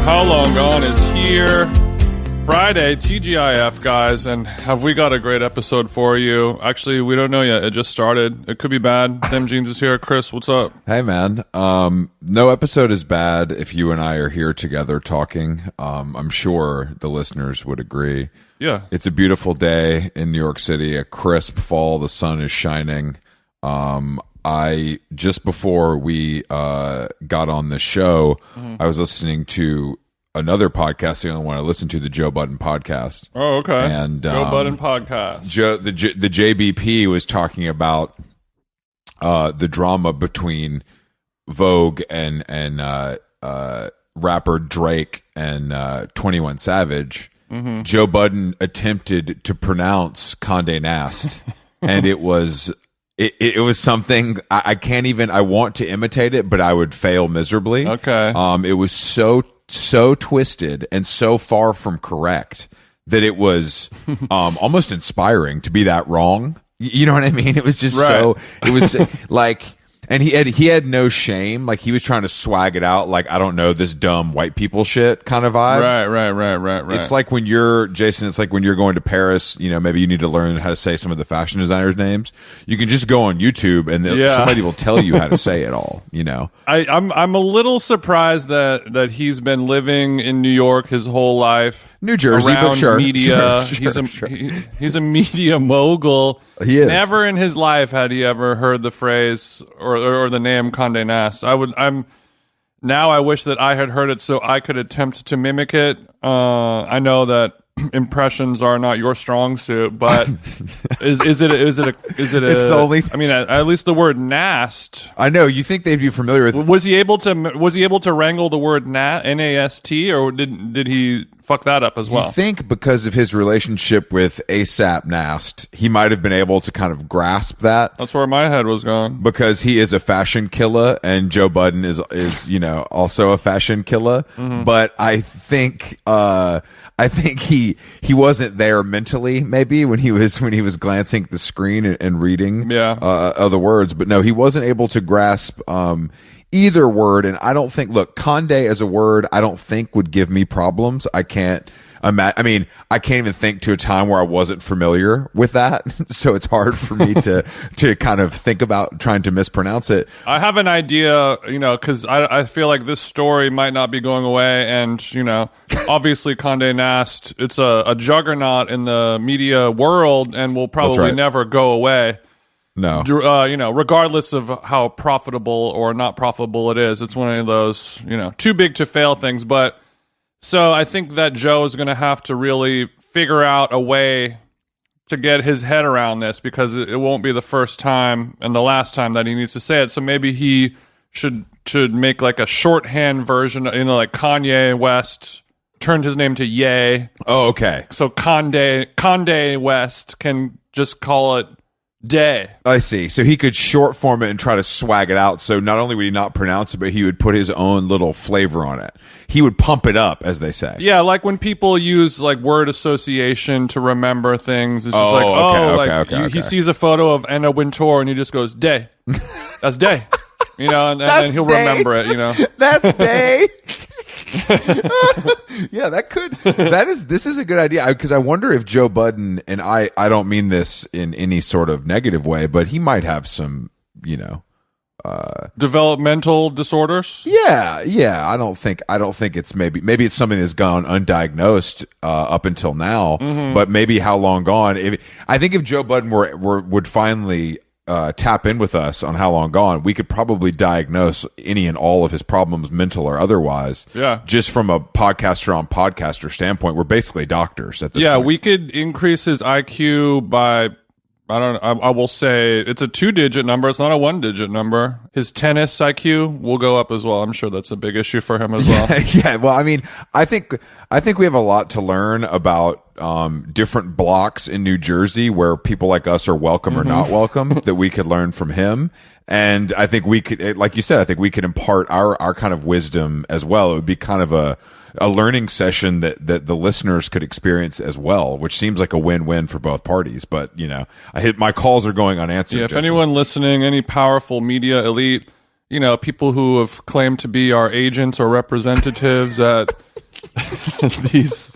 How Long Gone is here. Friday, TGIF, guys, and have we got a great episode for you? Actually, we don't know yet. It just started. It could be bad. Them Jeans is here. Chris, what's up? Hey, man. No episode is bad if you and I are here together talking. I'm sure the listeners would agree. Yeah. It's a beautiful day in New York City, a crisp fall. The sun is shining. Just before we got on the show, I was listening to another podcast, the only one I listen to, the Joe Budden podcast. Oh, okay. And Joe Budden podcast. The JBP was talking about the drama between Vogue and rapper Drake and 21 Savage. Mm-hmm. Joe Budden attempted to pronounce Conde Nast, and it was something I can't even. I want to imitate it, but I would fail miserably. Okay. It was so twisted and so far from correct that it was almost inspiring to be that wrong. You know what I mean? It was just right. It was like, and he had no shame. Like he was trying to swag it out. Like, I don't know, this dumb white people shit kind of vibe. Right. It's like when you're Jason, it's like when you're going to Paris, you know, maybe you need to learn how to say some of the fashion designers' names. You can just go on YouTube and somebody will tell you how to say it all, you know. I'm a little surprised that he's been living in New York his whole life. New Jersey, around but sure. Media. Sure. He's a media mogul. He is. Never in his life had he ever heard the phrase or the name Conde Nast. I wish that I had heard it so I could attempt to mimic it. I know that impressions are not your strong suit, but is it it's the only I mean, at least the word Nast. I know you think they'd be familiar with. Was he able to wrangle the word Nast, or did he fuck that up as well? I think because of his relationship with ASAP Nast, he might have been able to kind of grasp that. That's where my head was going. Because he is a fashion killer, and Joe Budden is also a fashion killer. Mm-hmm. But I think he wasn't there mentally, maybe when he was glancing at the screen and reading other words. But no, he wasn't able to grasp either word. And I don't think, look, Conde as a word, I don't think would give me problems. I can't even think to a time where I wasn't familiar with that. So it's hard for me to kind of think about trying to mispronounce it. I have an idea, because I feel like this story might not be going away. And, obviously Conde Nast, it's a juggernaut in the media world and will probably never go away. No. Regardless of how profitable or not profitable it is, it's one of those, too big to fail things. But so I think that Joe is going to have to really figure out a way to get his head around this, because it won't be the first time and the last time that he needs to say it. So maybe he should make like a shorthand version, like Kanye West turned his name to Ye. Oh, okay. So Conde West can just call it Day. I see. So he could short form it and try to swag it out. So not only would he not pronounce it, but he would put his own little flavor on it. He would pump it up, as they say. Yeah, like when people use like word association to remember things. It's just he sees a photo of Anna Wintour and he just goes, Day. That's Day. And then he'll remember it, That's Day. Yeah, this is a good idea, because I wonder if Joe Budden, and I don't mean this in any sort of negative way, but he might have some, developmental disorders. Yeah. I don't think it's maybe it's something that's gone undiagnosed up until now, but maybe How Long Gone. I think if Joe Budden would finally tap in with us on How Long Gone, we could probably diagnose any and all of his problems, mental or otherwise. Yeah. Just from a podcaster on podcaster standpoint, we're basically doctors at this point. Yeah, we could increase his IQ by, I will say it's a 2-digit number. It's not a 1-digit number. His tennis IQ will go up as well. I'm sure that's a big issue for him as well. Yeah. Well, I mean, I think we have a lot to learn about different blocks in New Jersey where people like us are welcome or not welcome, that we could learn from him. And I think we could, like you said, I think we could impart our kind of wisdom as well. It would be kind of a learning session that the listeners could experience as well, which seems like a win-win for both parties. But, my calls are going unanswered. Yeah, if anyone listening, any powerful media elite, people who have claimed to be our agents or representatives at these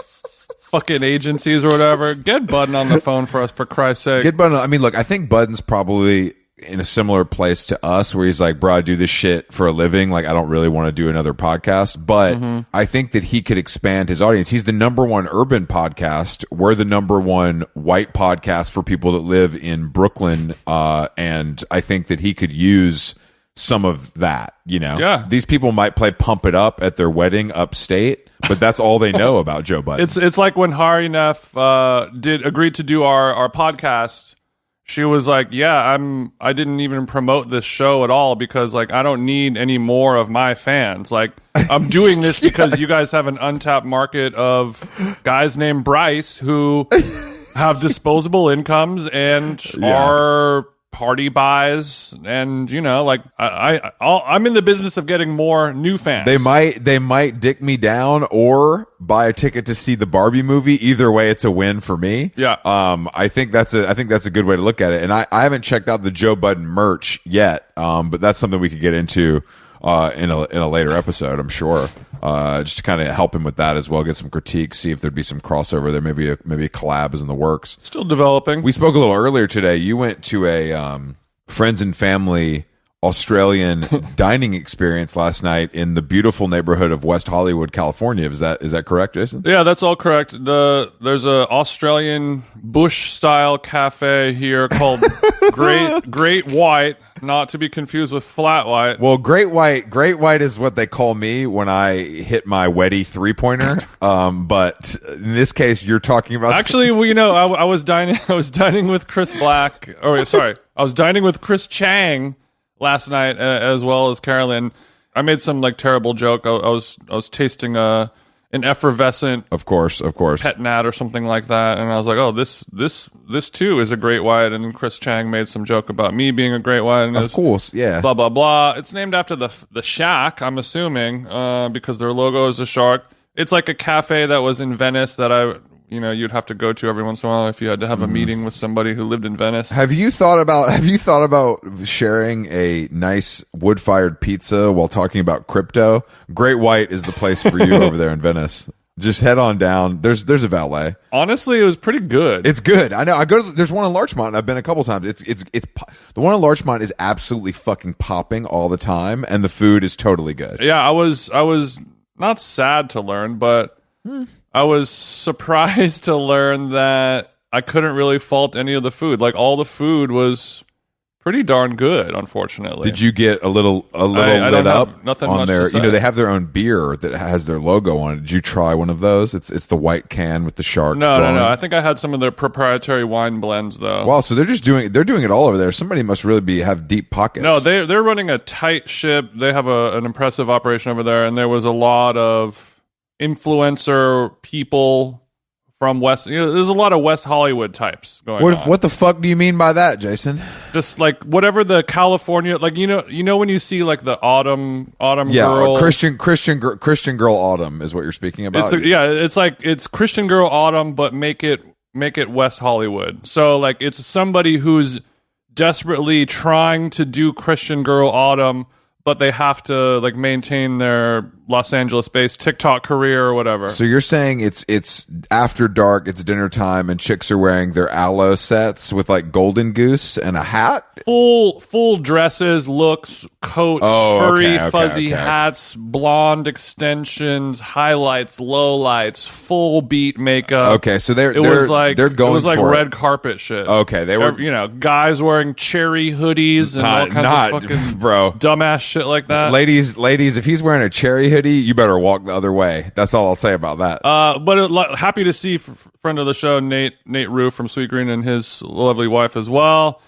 fucking agencies or whatever. Get Budden on the phone for us, for Christ's sake. Get Budden. I mean, look, I think Budden's probably in a similar place to us where he's like, bro, I do this shit for a living. Like, I don't really want to do another podcast. But I think that he could expand his audience. He's the #1 urban podcast. We're the #1 white podcast for people that live in Brooklyn. And I think that he could use some of that, you know? Yeah. These people might play Pump It Up at their wedding upstate, but that's all they know about Joe Budden. It's like when Hari Neff agreed to do our podcast. She was like, yeah, I didn't even promote this show at all because like I don't need any more of my fans. Like I'm doing this because you guys have an untapped market of guys named Bryce who have disposable incomes and are party buys, and you know, like I'm in the business of getting more new fans. They might dick me down or buy a ticket to see the Barbie movie. Either way, it's a win for me. Yeah. I think that's a good way to look at it. And I haven't checked out the Joe Budden merch yet. But that's something we could get into in a later episode, I'm sure. Just to kind of help him with that as well, get some critiques, see if there'd be some crossover there. Maybe a collab is in the works. Still developing. We spoke a little earlier today. You went to a friends and family Australian dining experience last night in the beautiful neighborhood of West Hollywood, California. Is that correct, Jason? Yeah, that's all correct. There's a Australian bush style cafe here called Great White, not to be confused with Flat White. Well, Great White is what they call me when I hit my Weddy 3-pointer. But in this case, you're talking about actually. Well, you know, I was dining with Chris Black. Oh, sorry, I was dining with Chris Chang last night, as well as Carolyn. I made some like terrible joke. I was tasting an effervescent, of course, pet nat or something like that, and I was like, oh, this too is a Great White. And then Chris Chang made some joke about me being a Great White, and of course, yeah, blah blah blah. It's named after the shack, I'm assuming, because their logo is a shark. It's like a cafe that was in Venice that you'd have to go to every once in a while if you had to have a meeting with somebody who lived in Venice. Have you thought about sharing a nice wood-fired pizza while talking about crypto? Great White is the place for you over there in Venice. Just head on down. There's a valet. Honestly, it was pretty good. It's good. I know. There's one in Larchmont. I've been a couple times. It's the one in Larchmont is absolutely fucking popping all the time, and the food is totally good. Yeah, I was not sad to learn, but I was surprised to learn that I couldn't really fault any of the food. Like all the food was pretty darn good, unfortunately. Did you get a little lit up nothing on much their? to say. You know, they have their own beer that has their logo on it. Did you try one of those? It's the white can with the shark. No. I think I had some of their proprietary wine blends though. Wow, so they're doing it all over there. Somebody must really have deep pockets. No, they're running a tight ship. They have an impressive operation over there, and there was a lot of influencer people from West. There's a lot of West Hollywood types going on. What the fuck do you mean by that, Jason? Just like whatever the California, like you know when you see like the autumn girl, Christian girl autumn is what you're speaking about. It's Christian girl autumn, but make it West Hollywood. So like it's somebody who's desperately trying to do Christian girl autumn, but they have to like maintain their Los Angeles-based TikTok career or whatever. So you're saying it's after dark, it's dinner time, and chicks are wearing their aloe sets with like golden goose and a hat? Full dresses, looks, coats, furry, fuzzy hats, blonde extensions, highlights, lowlights, full beat makeup. Okay, so they're red carpet shit. Okay, they were guys wearing cherry hoodies and all kinds of fucking dumbass shit like that. Ladies, if he's wearing a cherry hoodie, you better walk the other way. That's all I'll say about that. But happy to see friend of the show Nate Rue from Sweet Green and his lovely wife as well.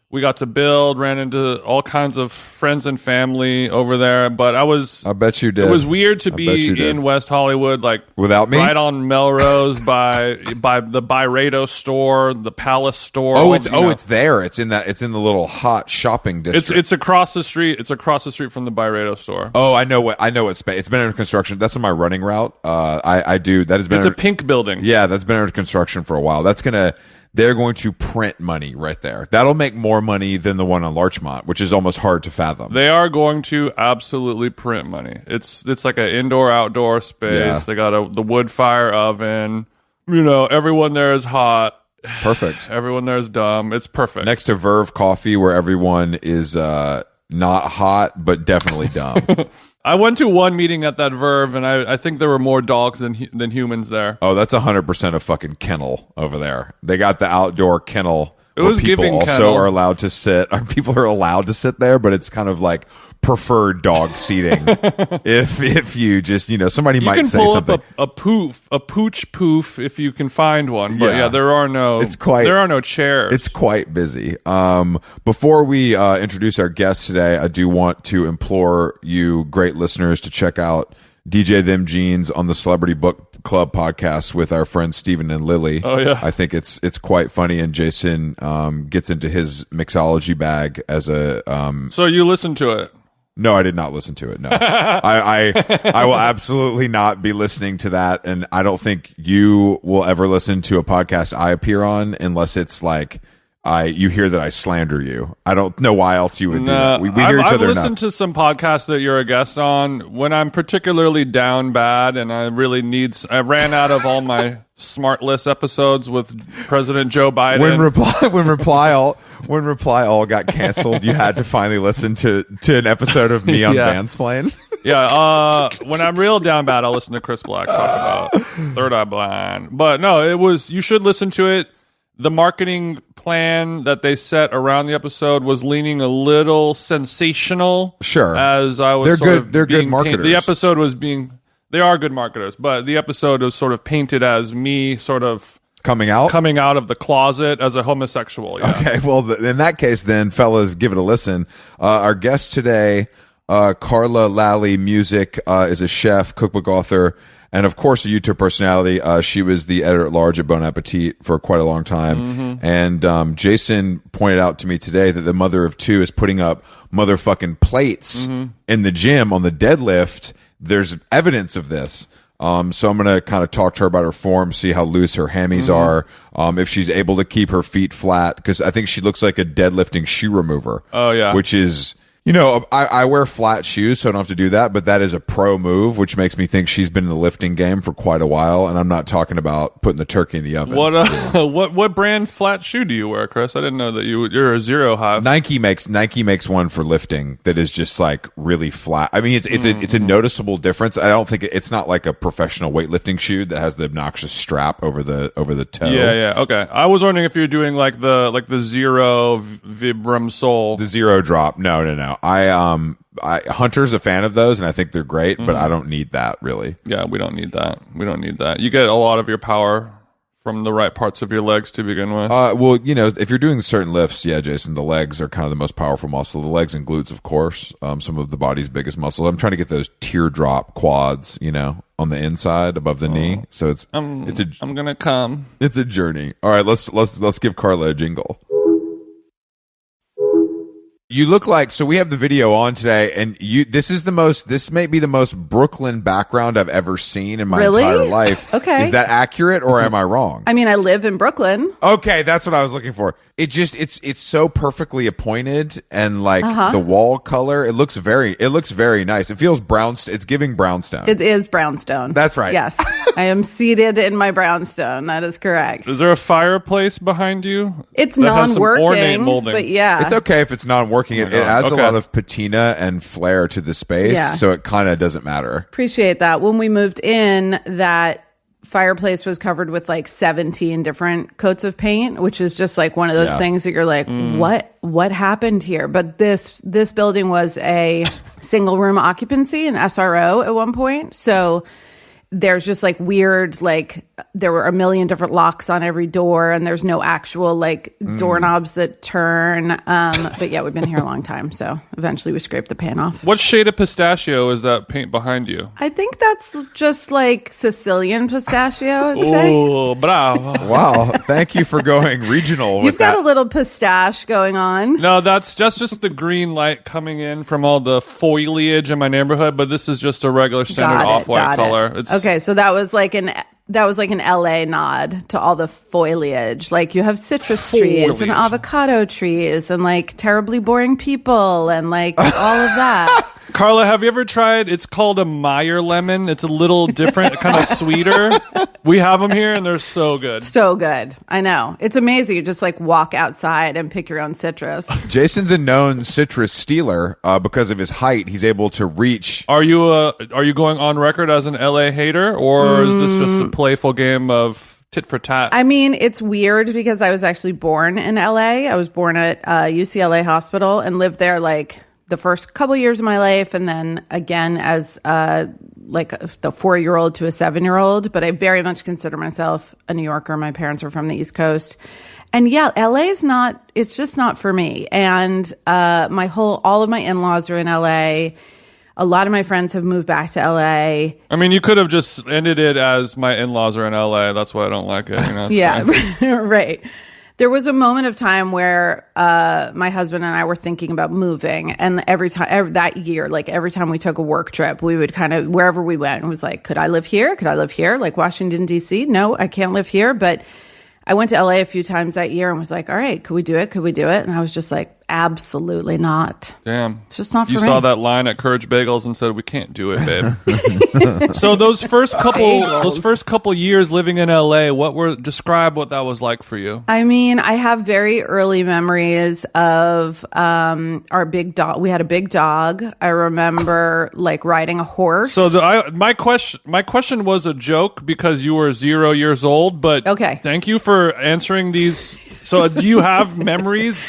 We got to build, ran into all kinds of friends and family over there, but I bet you did. It was weird to be in West Hollywood, like without me, right on Melrose by the Byredo store, the Palace store. It's there. It's in the little hot shopping district. It's across the street. It's across the street from the Byredo store. Oh, I know what space. It's been under construction. That's on my running route. I do. That has been. It's a pink building. Yeah, that's been under construction for a while. they're going to print money right there. That'll make more money than the one on Larchmont, which is almost hard to fathom. They are going to absolutely print money. It's like an indoor-outdoor space. Yeah. They got the wood fire oven. You know, everyone there is hot. Perfect. Everyone there is dumb. It's perfect. Next to Verve Coffee, where everyone is not hot, but definitely dumb. I went to one meeting at that Verve, and I think there were more dogs than humans there. Oh, that's 100% a fucking kennel over there. They got the outdoor kennel. It was people giving also kennel. are allowed to sit. Or people are allowed to sit there, but it's kind of like preferred dog seating. if you just somebody You might can say pull something. up a pooch poof if you can find one. But yeah, there are no chairs. It's quite busy. Before we introduce our guests today, I do want to implore you, great listeners, to check out DJ Them Jeans on the Celebrity Book Club podcast with our friends Steven and Lily. Oh yeah, I think it's quite funny, and Jason gets into his mixology bag as a. So you listened to it? No, I did not listen to it. No, I will absolutely not be listening to that, and I don't think you will ever listen to a podcast I appear on unless it's like you hear that I slander you. I don't know why else you would do that. We hear each I've other listened enough. to some podcasts that you're a guest on when I'm particularly down bad and I really I ran out of all my smart list episodes with President Joe Biden. When Reply All got canceled, you had to finally listen to an episode of me on Mansplain. Yeah, when I'm real down bad, I'll listen to Chris Black talk about Third Eye Blind. But no, you should listen to it. The marketing plan that they set around the episode was leaning a little sensational. Sure. As I was They're good marketers. The episode was they are good marketers, but the episode was sort of painted as me sort of coming out of the closet as a homosexual. Yeah. Okay, well, in that case, then, fellas, give it a listen. Our guest today, Carla Lalli, music, is a chef, cookbook author, and of course a YouTube personality. She was the editor-at-large at Bon Appetit for quite a long time. And Jason pointed out to me today that the mother of two is putting up motherfucking plates in the gym on the deadlift. There's evidence of this. So I'm going to kind of talk to her about her form, see how loose her hammies are, if she's able to keep her feet flat, because I think she looks like a deadlifting shoe remover. Oh, yeah. Which is... I wear flat shoes, so I don't have to do that, but that is a pro move, which makes me think she's been in the lifting game for quite a while, and I'm not talking about putting the turkey in the oven. What brand flat shoe do you wear, Chris? I didn't know that you're a Zero Hive. Nike makes one for lifting that is just like really flat. I mean, it's a noticeable difference. I don't think it's not like a professional weightlifting shoe that has the obnoxious strap over the toe. Yeah, okay. I was wondering if you're doing like the Zero Vibram sole. The Zero drop. No. Hunter's a fan of those, and I think they're great, but I don't need that really. Yeah, we don't need that. You get a lot of your power from the right parts of your legs to begin with. Well, if you're doing certain lifts, yeah, Jason, the legs are kind of the most powerful muscle. The legs and glutes, of course, some of the body's biggest muscles. I'm trying to get those teardrop quads, on the inside above the knee. So I'm gonna come. It's a journey. All right, let's give Carla a jingle. You look like, so we have the video on today, and this may be the most Brooklyn background I've ever seen in my entire life. Okay. Is that accurate, or am I wrong? I mean, I live in Brooklyn. Okay, that's what I was looking for. It's so perfectly appointed, and like the wall color, it looks very nice. It feels it's giving brownstone. It is brownstone. That's right. Yes. I am seated in my brownstone. That is correct. Is there a fireplace behind you? It's that has some ornate non-working, molding? but yeah. It's okay if it's non-working. It adds a Okay. lot of patina and flair to the space, Yeah. so it kind of doesn't matter. Appreciate that. When we moved in, that fireplace was covered with like 17 different coats of paint, which is just like one of those things that you're like, what happened here? But this building was a single room occupancy, an SRO at one point. So there's just like weird, like there were a million different locks on every door, and there's no actual like doorknobs that turn. But yeah, we've been here a long time, so eventually we scraped the paint off. What shade of pistachio is that paint behind you? I think that's just like Sicilian pistachio, I would say. Oh, bravo. Wow, thank you for going regional. You've got a little pistache going on. No, that's just the green light coming in from all the foliage in my neighborhood, but this is just a regular standard off-white color. Okay, so that was like an that was like an LA nod to all the foliage. Like you have citrus trees and avocado trees and like terribly boring people and like all of that. Carla, have you ever tried? It's called a Meyer lemon. It's a little different, kind of sweeter. We have them here, and they're so good. So good. I know. It's amazing. You just like walk outside and pick your own citrus. Jason's a known citrus stealer because of his height. He's able to reach. Are you going on record as an LA hater, or is this just a playful game of tit for tat? I mean, it's weird because I was actually born in LA. I was born at UCLA Hospital and lived there like the first couple years of my life, and then again as like the 4-year-old to a 7-year-old. But I very much consider myself a New Yorker. My parents are from the East Coast, and yeah, LA is not. It's just not for me. And all of my in-laws are in LA. A lot of my friends have moved back to LA. I mean, you could have just ended it as my in-laws are in LA. That's why I don't like it. You know, yeah, right. There was a moment of time where my husband and I were thinking about moving, and every that year, like every time we took a work trip, we would kind of, wherever we went, it was like, could I live here? Could I live here? Like Washington, D.C.? No, I can't live here. But I went to LA a few times that year and was like, all right, could we do it? Could we do it? And I was just like, absolutely not. Damn. It's just not for me. You saw that line at Courage Bagels and said, we can't do it, babe. So those first couple years living in LA, describe what that was like for you. I mean, I have very early memories of our big dog. We had a big dog. I remember like riding a horse. So my question was a joke because you were 0 years old, but okay. Thank you for answering these. So do you have memories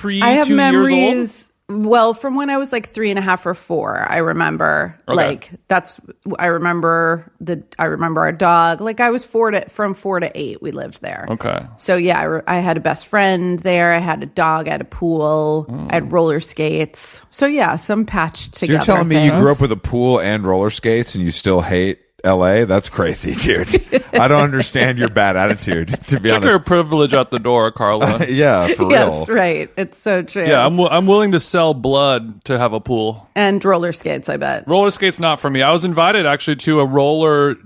I have 2 years memories. Well, from when I was like 3.5 or 4, I remember. Okay. I remember our dog. Like I was from 4 to 8, we lived there. Okay. So yeah, I had a best friend there. I had a dog. I had a pool. I had roller skates. So yeah, some patched together. So you're telling me things. you grew up with a pool and roller skates, and you still hate LA? That's crazy, dude. I don't understand your bad attitude, to be honest. Check your privilege at the door, Carla. Yeah, for real. Yes, right. It's so true. Yeah, I'm willing to sell blood to have a pool. And roller skates, I bet. Roller skates not for me. I was invited actually to a roller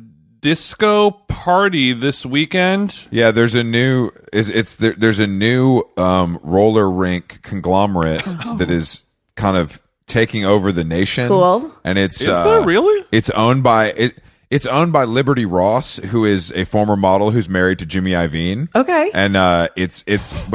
disco party this weekend. Yeah, there's a new there's a new roller rink conglomerate that is kind of taking over the nation. Cool. And it's Is that really? It's owned by Liberty Ross, who is a former model who's married to Jimmy Iovine. Okay. And it's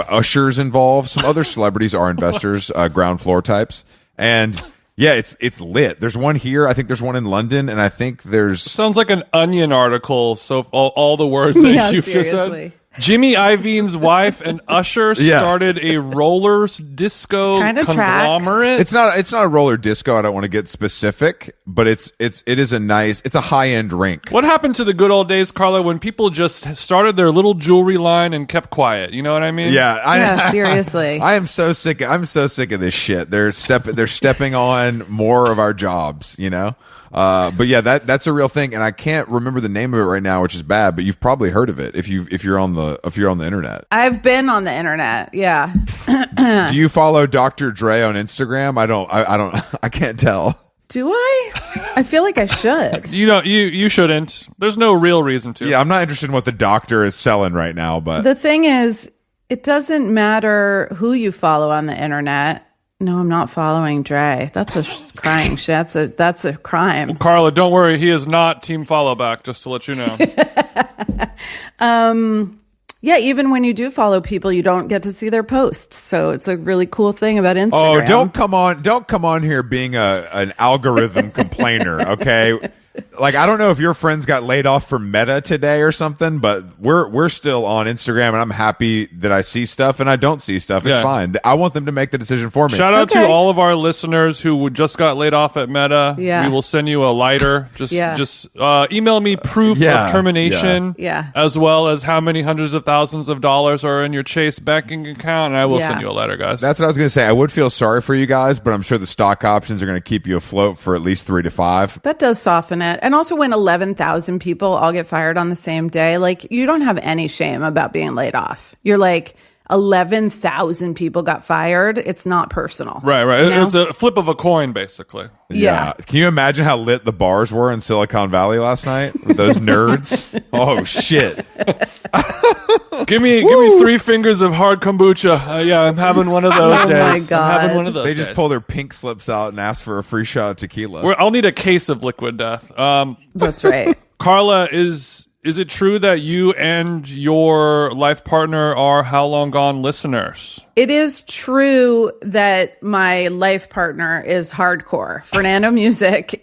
Usher's involved. Some other celebrities are investors, ground floor types. And yeah, it's lit. There's one here. I think there's one in London, and I think there's Sounds like an Onion article. So all the words that you've just said. Jimmy Iovine's wife and Usher started a roller disco conglomerate. It's not a roller disco. I don't want to get specific, but it is a high-end rink. What happened to the good old days, Carla, when people just started their little jewelry line and kept quiet? You know what I mean? Yeah, seriously. I'm so sick of this shit. They're stepping on more of our jobs, you know? But yeah, that's a real thing, and I can't remember the name of it right now, which is bad. But you've probably heard of it if you're on the internet. I've been on the internet. Yeah. Do you follow Dr. Dre on Instagram? I can't tell. Do I? I feel like I should. You shouldn't. There's no real reason to. Yeah, I'm not interested in what the doctor is selling right now. But the thing is, it doesn't matter who you follow on the internet. No, I'm not following Dre. That's a crying shit. That's a crime. Well, Carla, don't worry. He is not team follow back, just to let you know. Yeah, even when you do follow people, you don't get to see their posts. So it's a really cool thing about Instagram. Oh, don't come on here being an algorithm complainer, okay? Like, I don't know if your friends got laid off from Meta today or something, but we're still on Instagram, and I'm happy that I see stuff and I don't see stuff. It's fine. I want them to make the decision for me. Shout out to all of our listeners who just got laid off at Meta. Yeah. We will send you a lighter. Just email me proof of termination, as well as how many hundreds of thousands of dollars are in your Chase banking account, and I will send you a letter, guys. That's what I was going to say. I would feel sorry for you guys, but I'm sure the stock options are going to keep you afloat for at least 3 to 5. That does soften it. And also when 11,000 people all get fired on the same day, like, you don't have any shame about being laid off. You're like, 11,000 people got fired, it's not personal. Right. You know? It's a flip of a coin, basically. Yeah. Can you imagine how lit the bars were in Silicon Valley last night with those nerds? Oh shit! Give me 3 fingers of hard kombucha. Yeah, I'm having one of those days. My God. I'm having one of those They just days. pull their pink slips out and ask for a free shot of tequila. I'll need a case of liquid death. That's right. Carla, is it true that you and your life partner are How Long Gone listeners? It is true that my life partner is hardcore. Fernando Music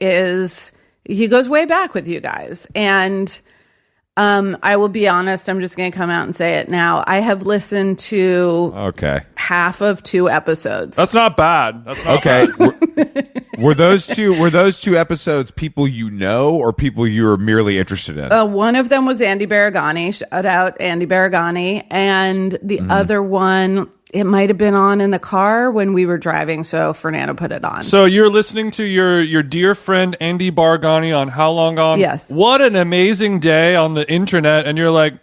he goes way back with you guys. And I will be honest, I'm just going to come out and say it now. I have listened to half of 2 episodes. That's not bad. That's not bad. Were those two episodes people you know or people you were merely interested in? One of them was Andy Baragani. Shout out Andy Baragani. And the other one, it might have been on in the car when we were driving, so Fernando put it on. So you're listening to your dear friend Andy Baragani on How Long Gone? Yes. What an amazing day on the internet, and you're like,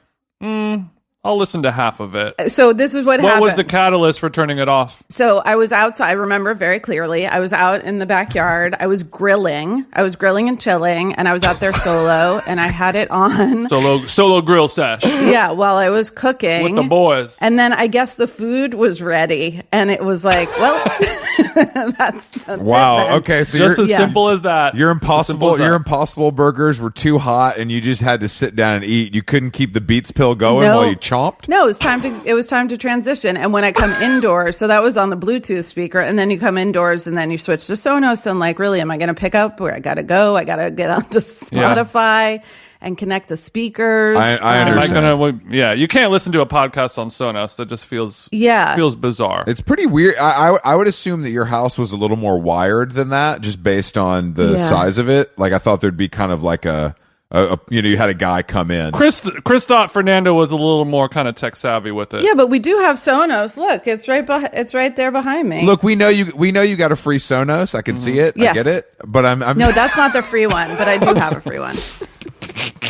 I'll listen to half of it. So this is what happened. What was the catalyst for turning it off? So I was outside. I remember very clearly. I was out in the backyard. I was grilling. And chilling, and I was out there solo, and I had it on. Solo grill sesh. Yeah, while I was cooking. With the boys. And then I guess the food was ready, and it was like, well, that's wow. it then. Okay, so Just as simple as that. Your Just as simple impossible as that. your impossible burgers were too hot, and you just had to sit down and eat. You couldn't keep the Beats pill going No. while you chomped. No, it was time to transition. And when I come indoors, so that was on the Bluetooth speaker, and then you come indoors and then you switch to Sonos, and like, really, am I going to pick up where I got to go? I got to get onto Spotify and connect the speakers. I understand. You can't listen to a podcast on Sonos. That just feels bizarre. It's pretty weird. I would assume that your house was a little more wired than that, just based on the size of it. Like, I thought there'd be kind of like you had a guy come in. Chris thought Fernando was a little more kind of tech savvy with it. Yeah, but we do have Sonos. Look, it's right there behind me. Look, we know you got a free Sonos. I can see it. Yes. I get it. But I'm No, that's not the free one, but I do have a free one.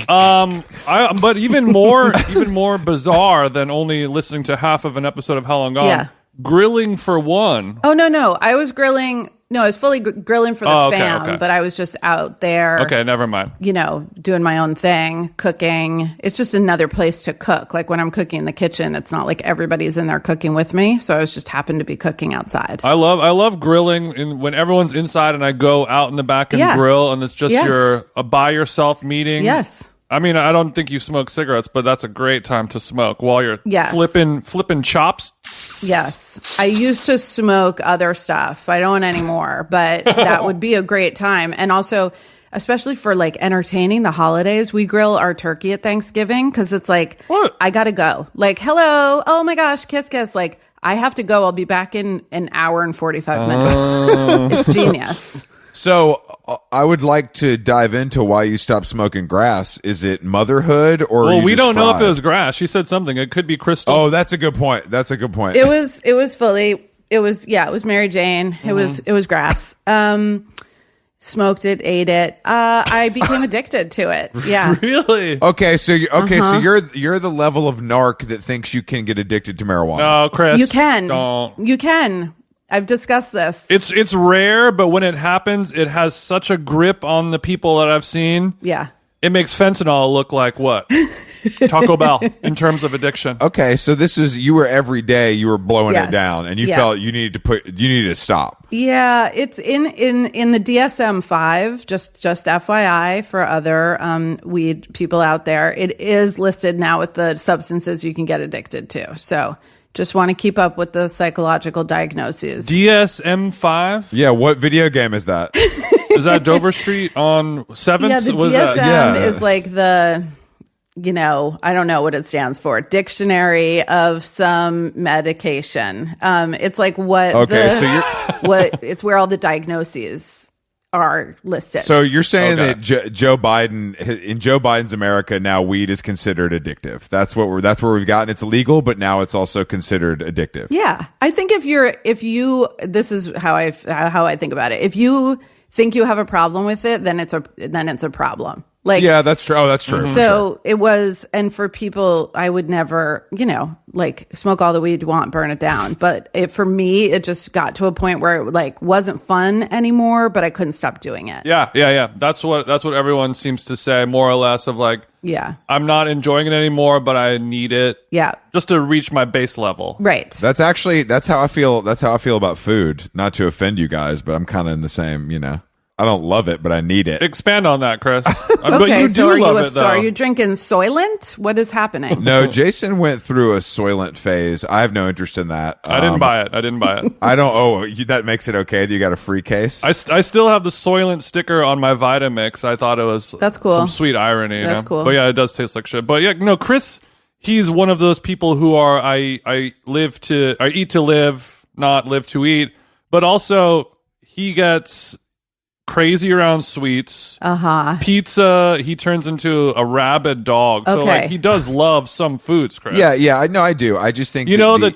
But even more bizarre than only listening to half of an episode of How Long Gone. Yeah. Grilling for one. Oh, no. I was grilling. No, I was fully grilling for the fam, but I was just out there. Okay, never mind. Doing my own thing, cooking. It's just another place to cook. Like when I'm cooking in the kitchen, it's not like everybody's in there cooking with me. So I was just happened to be cooking outside. I love grilling when everyone's inside and I go out in the back and grill, and it's just a by yourself meeting. Yes. I mean, I don't think you smoke cigarettes, but that's a great time to smoke while you're flipping chops. Yes. I used to smoke other stuff. I don't anymore, but that would be a great time. And also, especially for like entertaining the holidays, we grill our turkey at Thanksgiving because it's like, I got to go. Like, hello. Oh my gosh, kiss, kiss. Like, I have to go. I'll be back in an hour and 45 minutes. It's genius. So I would like to dive into why you stopped smoking grass. Is it motherhood or? Well, we don't know if it fried? was grass. She said something. It could be crystal. Oh, that's a good point. It was Mary Jane. It was grass. Smoked it, ate it. I became addicted to it. Yeah. Really? Okay, so so you're the level of narc that thinks you can get addicted to marijuana. No, Chris. You can. Don't. You can. I've discussed this. It's rare, but when it happens, it has such a grip on the people that I've seen. Yeah. It makes fentanyl look like what? Taco Bell in terms of addiction. Okay, so you were every day you were blowing it down, and you felt you needed to stop. Yeah, it's in the DSM-5. Just FYI for other weed people out there, it is listed now with the substances you can get addicted to. So. Just want to keep up with the psychological diagnoses. DSM-5? Yeah, what video game is that? Is that Dover Street on 7th? Yeah, the DSM is like the, I don't know what it stands for. Dictionary of some medication. It's like it's where all the diagnoses are listed. So you're saying that Joe Biden, in Joe Biden's America, now weed is considered addictive. That's where we've gotten. It's illegal, but now it's also considered addictive. Yeah, I think this is how I think about it. If you think you have a problem with it, then it's a problem. Like, yeah, that's true. Oh, that's true. so it was, and for people, I would never, like smoke all the weed you want, burn it down. But for me, it just got to a point where it like wasn't fun anymore, but I couldn't stop doing it. Yeah. That's what everyone seems to say, more or less, of like, Yeah. I'm not enjoying it anymore, but I need it. Yeah. Just to reach my base level. Right. That's how I feel. That's how I feel about food. Not to offend you guys, but I'm kind of in the same. I don't love it, but I need it. Expand on that, Chris. But Okay, you so do love it, though. so are you drinking Soylent? What is happening? No, Jason went through a Soylent phase. I have no interest in that. I didn't buy it. I don't. Oh, that makes it okay that you got a free case. I still have the Soylent sticker on my Vitamix. I thought it was That's cool. some sweet irony. That's cool. But yeah, it does taste like shit. But yeah, no, Chris, he's one of those people who are I eat to live, not live to eat. But also he gets crazy around sweets. Pizza, he turns into a rabid dog. So Okay. like he does love some foods, Chris. Yeah, I know I do. I just think the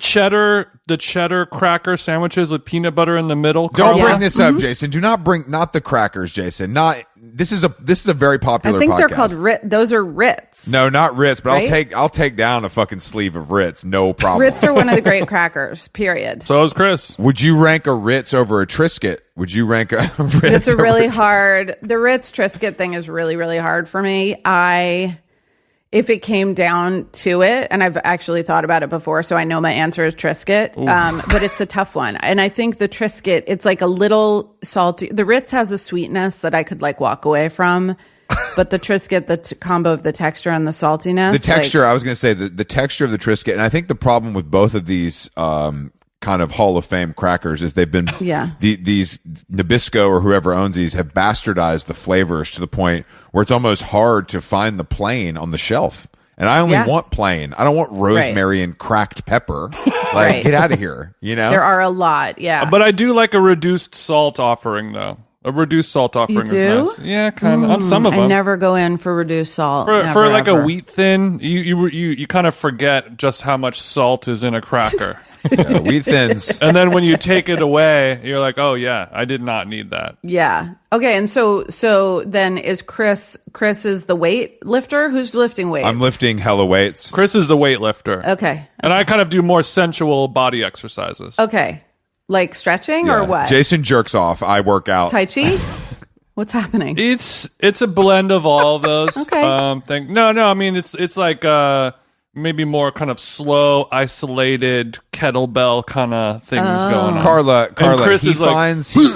cheddar cracker sandwiches with peanut butter in the middle. Don't Carla? bring this up, Jason. Do not bring not the crackers, Jason. Not this is a very popular. I think they're podcast. called Ritz. Those are Ritz. No, not Ritz, but Right? I'll take down a fucking sleeve of Ritz, no problem. Ritz are one of the great crackers, period. So is Chris. Would you rank a Ritz over a Triscuit? Would you rank a Ritz? It's a over really hard. The Ritz Triscuit thing is really, really hard for me. If it came down to it, and I've actually thought about it before, so I know my answer is Triscuit, but it's a tough one. And I think the Triscuit, it's like a little salty. The Ritz has a sweetness that I could like walk away from, but the Triscuit, the combo of the texture and the saltiness. The texture, I was going to say the texture of the Triscuit, and I think the problem with both of these kind of Hall of Fame crackers is they've been these Nabisco or whoever owns these have bastardized the flavors to the point where it's almost hard to find the plain on the shelf. And I only want plain. I don't want rosemary and cracked pepper. Like, get out of here. There are a lot, yeah. But I do like a reduced salt offering, though. A reduced salt offering do? is nice. Yeah, kind of. On some of them. I never go in for reduced salt. For like ever. a wheat thin, you kind of forget just how much salt is in a cracker. Wheat thins. And then when you take it away, you're like, oh yeah, I did not need that. Yeah. Okay, and so then is Chris is the weight lifter? Who's lifting weights? I'm lifting hella weights. Chris is the weightlifter. Okay. And I kind of do more sensual body exercises. Okay. Like stretching Yeah. or what? Jason jerks off. I work out. Tai Chi? What's happening? It's a blend of all of those. Okay. No. I mean, it's like maybe more kind of slow, isolated kettlebell kind of things going on. Carla, Chris he is like- finds he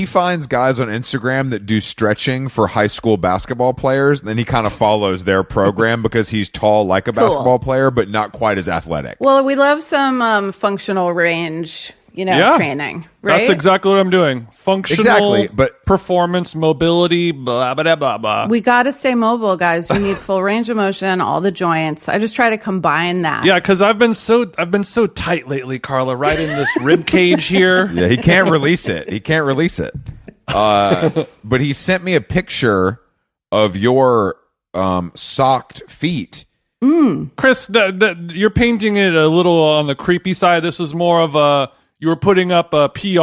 finds guys on Instagram that do stretching for high school basketball players, and then he kind of follows their program because he's tall like a basketball player, but not quite as athletic. Well, we love some functional range, training, right? That's exactly what I'm doing. Functional, Exactly, but- performance, mobility, blah, blah, blah, blah. We got to stay mobile, guys. We need full range of motion, all the joints. I just try to combine that. Yeah, because I've been so tight lately, Carla, right in this rib cage here. Yeah, he can't release it. But he sent me a picture of your socked feet. Chris, you're painting it a little on the creepy side. This is more of you were putting up a PR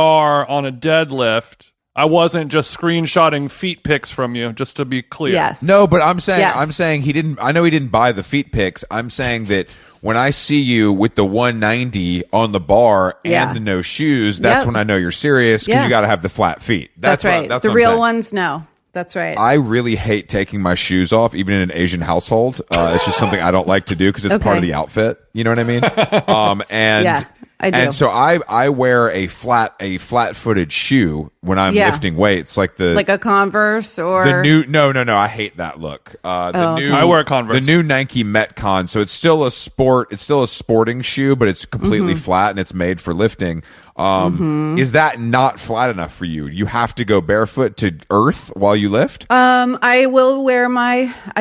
on a deadlift. I wasn't just screenshotting feet pics from you, just to be clear. Yes. No, but I'm saying Yes. he didn't. I know he didn't buy the feet pics. I'm saying that when I see you with the 190 on the bar and the no shoes, that's when I know you're serious because you got to have the flat feet. That's right. That's the what I'm real saying. ones, no. That's right. I really hate taking my shoes off, even in an Asian household. It's just something I don't like to do because it's part of the outfit. You know what I mean? Yeah, I do. And so I wear a flat-footed shoe when I'm lifting weights, like a Converse or the new. No. I hate that look. I wear Converse. The new Nike Metcon. So it's still a sport. It's still a sporting shoe, but it's completely flat and it's made for lifting. Is that not flat enough for you? You have to go barefoot to earth while you lift? I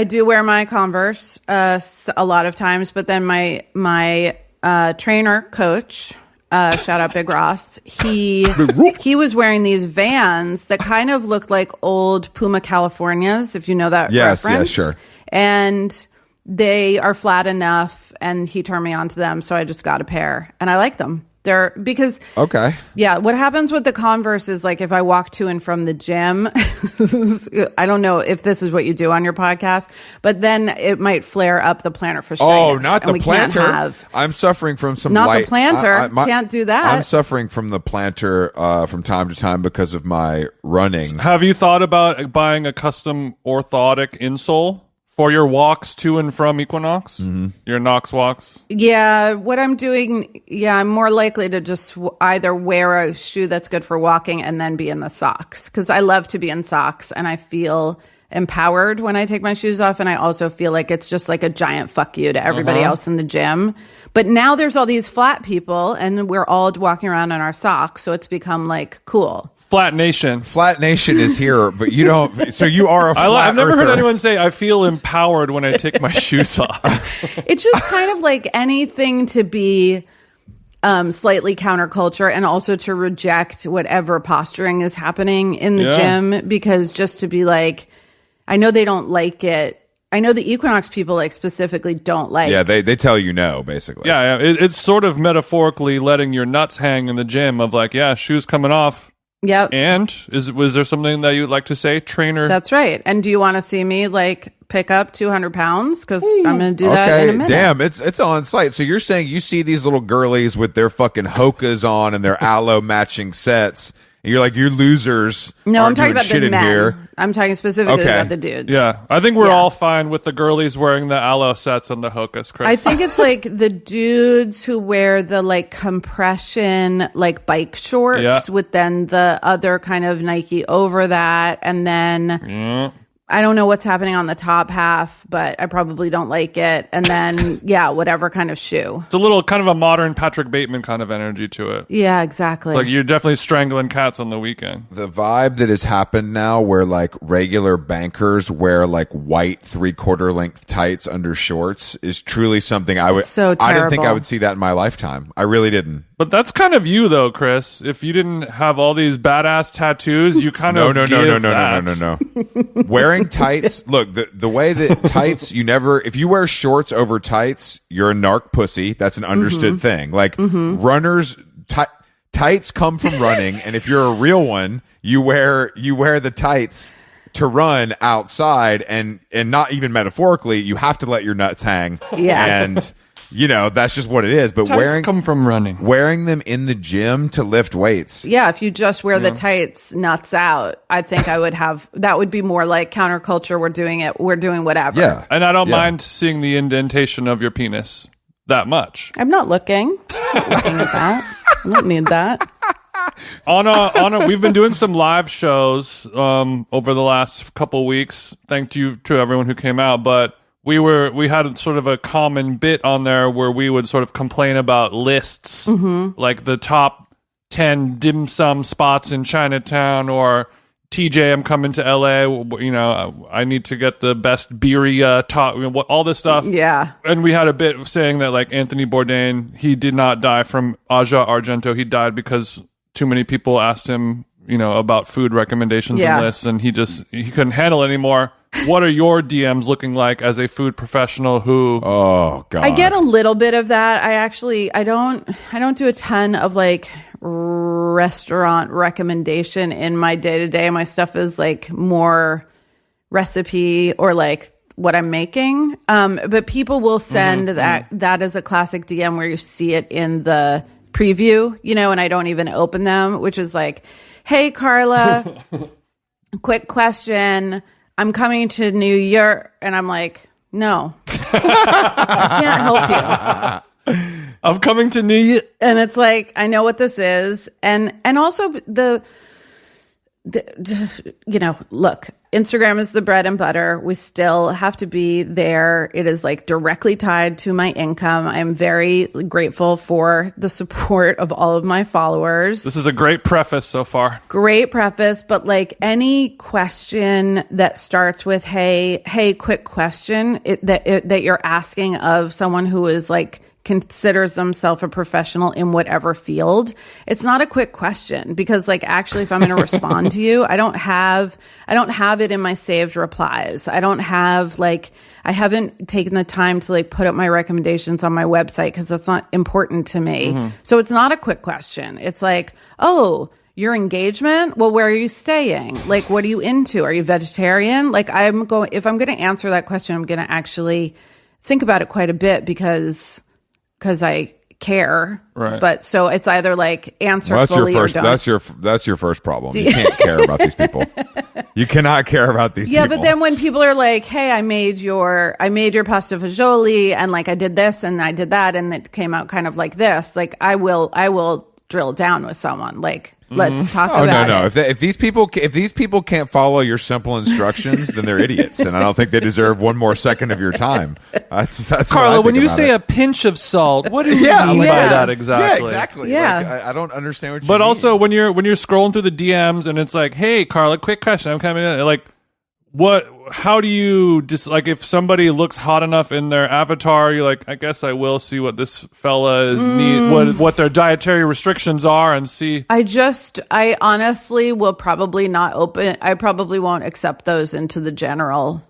do wear my Converse a lot of times, but then my trainer coach, shout out Big Ross, he was wearing these Vans that kind of looked like old Puma Californias, if you know that reference. Yes, sure. And they are flat enough, and he turned me on to them, so I just got a pair, and I like them. Because Okay. yeah, what happens with the Converse is like if I walk to and from the gym, I don't know if this is what you do on your podcast, but then it might flare up the plantar fasciitis. Oh, not and the we can't plantar. have, I'm suffering from some not light. the plantar. Can't do that. I'm suffering from the plantar from time to time because of my running. Have you thought about buying a custom orthotic insole for your walks to and from Equinox? Your Knox walks? Yeah, what I'm doing, I'm more likely to just either wear a shoe that's good for walking and then be in the socks. Because I love to be in socks and I feel empowered when I take my shoes off. And I also feel like it's just like a giant fuck you to everybody else in the gym. But now there's all these flat people and we're all walking around in our socks. So it's become like cool. Flat Nation. Flat Nation is here, but you don't. So you are a flat I've never heard earther. anyone say, I feel empowered when I take my shoes off. It's just kind of like anything to be slightly counterculture and also to reject whatever posturing is happening in the gym, because just to be like, I know they don't like it. I know the Equinox people like specifically don't like. Yeah, they tell you no, basically. Yeah, it's sort of metaphorically letting your nuts hang in the gym of like, yeah, shoes coming off. Yep. And was there something that you'd like to say, trainer? That's right. And do you want to see me like pick up 200 pounds? Because I'm going to do that in a minute. Damn, it's on site. So you're saying you see these little girlies with their fucking Hokas on and their aloe matching sets. And you're like, you losers. No, I'm aren't talking doing about shit the in men. here. I'm talking specifically about the dudes. Yeah, I think we're Yeah. all fine with the girlies wearing the aloe sets and the hokas, Chris. I think it's like the dudes who wear the like compression like bike shorts with then the other kind of Nike over that, and then I don't know what's happening on the top half, but I probably don't like it. And then whatever kind of shoe. It's a little kind of a modern Patrick Bateman kind of energy to it. Yeah, exactly. Like you're definitely strangling cats on the weekend. The vibe that has happened now where like regular bankers wear like white 3/4 length tights under shorts is truly something I didn't think terrible. I would see that in my lifetime. I really didn't. But that's kind of you, though, Chris. If you didn't have all these badass tattoos, you kind of No. Wearing tights. Look, the way that tights, if you wear shorts over tights, you're a narc pussy. That's an understood thing. Like runners, tights come from running, and if you're a real one, you wear the tights to run outside, and not even metaphorically, you have to let your nuts hang. Yeah. And that's just what it is. But Tights come from running. wearing them in the gym to lift weights. Yeah, if you just wear the tights nuts out, I think I would have, that would be more like counterculture. We're doing whatever. Yeah. And I don't mind seeing the indentation of your penis that much. I'm not looking at that. I don't need that. We've been doing some live shows over the last couple weeks. Thank you to everyone who came out, but we had sort of a common bit on there where we would sort of complain about lists, like the top 10 dim sum spots in Chinatown, or TJ, I'm coming to LA. I need to get the best birria, all this stuff. Yeah. And we had a bit saying that like Anthony Bourdain, he did not die from Aja Argento. He died because too many people asked him, about food recommendations and lists, and he couldn't handle it anymore. What are your DMs looking like as a food professional who? Oh God. I get a little bit of that. I don't do a ton of like restaurant recommendation in my day to day. My stuff is like more recipe or like what I'm making. But people will send that is a classic DM where you see it in the preview, and I don't even open them, which is like, hey, Carla, quick question. I'm coming to New York. And I'm like, no, I can't help you. I'm coming to New York. And it's like, I know what this is. And also look, Instagram is the bread and butter. We still have to be there. It is like directly tied to my income. I'm very grateful for the support of all of my followers. This is a great preface so far. Great preface, but like any question that starts with, hey, quick question that you're asking of someone who is like considers themselves a professional in whatever field, it's not a quick question because like actually if I'm going to respond to you, I don't have it in my saved replies. I haven't taken the time to like put up my recommendations on my website because that's not important to me. So it's not a quick question. It's like, oh, your engagement? Well, where are you staying? Like, what are you into? Are you vegetarian? Like, if I'm going to answer that question, I'm going to actually think about it quite a bit because I care. Right. But so it's either like answer fully or don't. That's your first problem. You can't care about these people. You cannot care about these people. Yeah, but then when people are like, "Hey, I made your pasta fagioli and like I did this and I did that and it came out kind of like this," like I will drill down with someone. Like, let's talk about it. If these people can't follow your simple instructions, then they're idiots, and I don't think they deserve one more second of your time. That's Carla. When you say it. a pinch of salt, what do you mean by that exactly? Yeah, exactly. Yeah. Like, I don't understand what you mean. But also when you're scrolling through the DMs and it's like, "Hey, Carla, quick question. I'm coming in." Like, how do you like if somebody looks hot enough in their avatar, you're like, I guess I will see what this fella is need, what their dietary restrictions are and see. I honestly will probably not open. I probably won't accept those into the general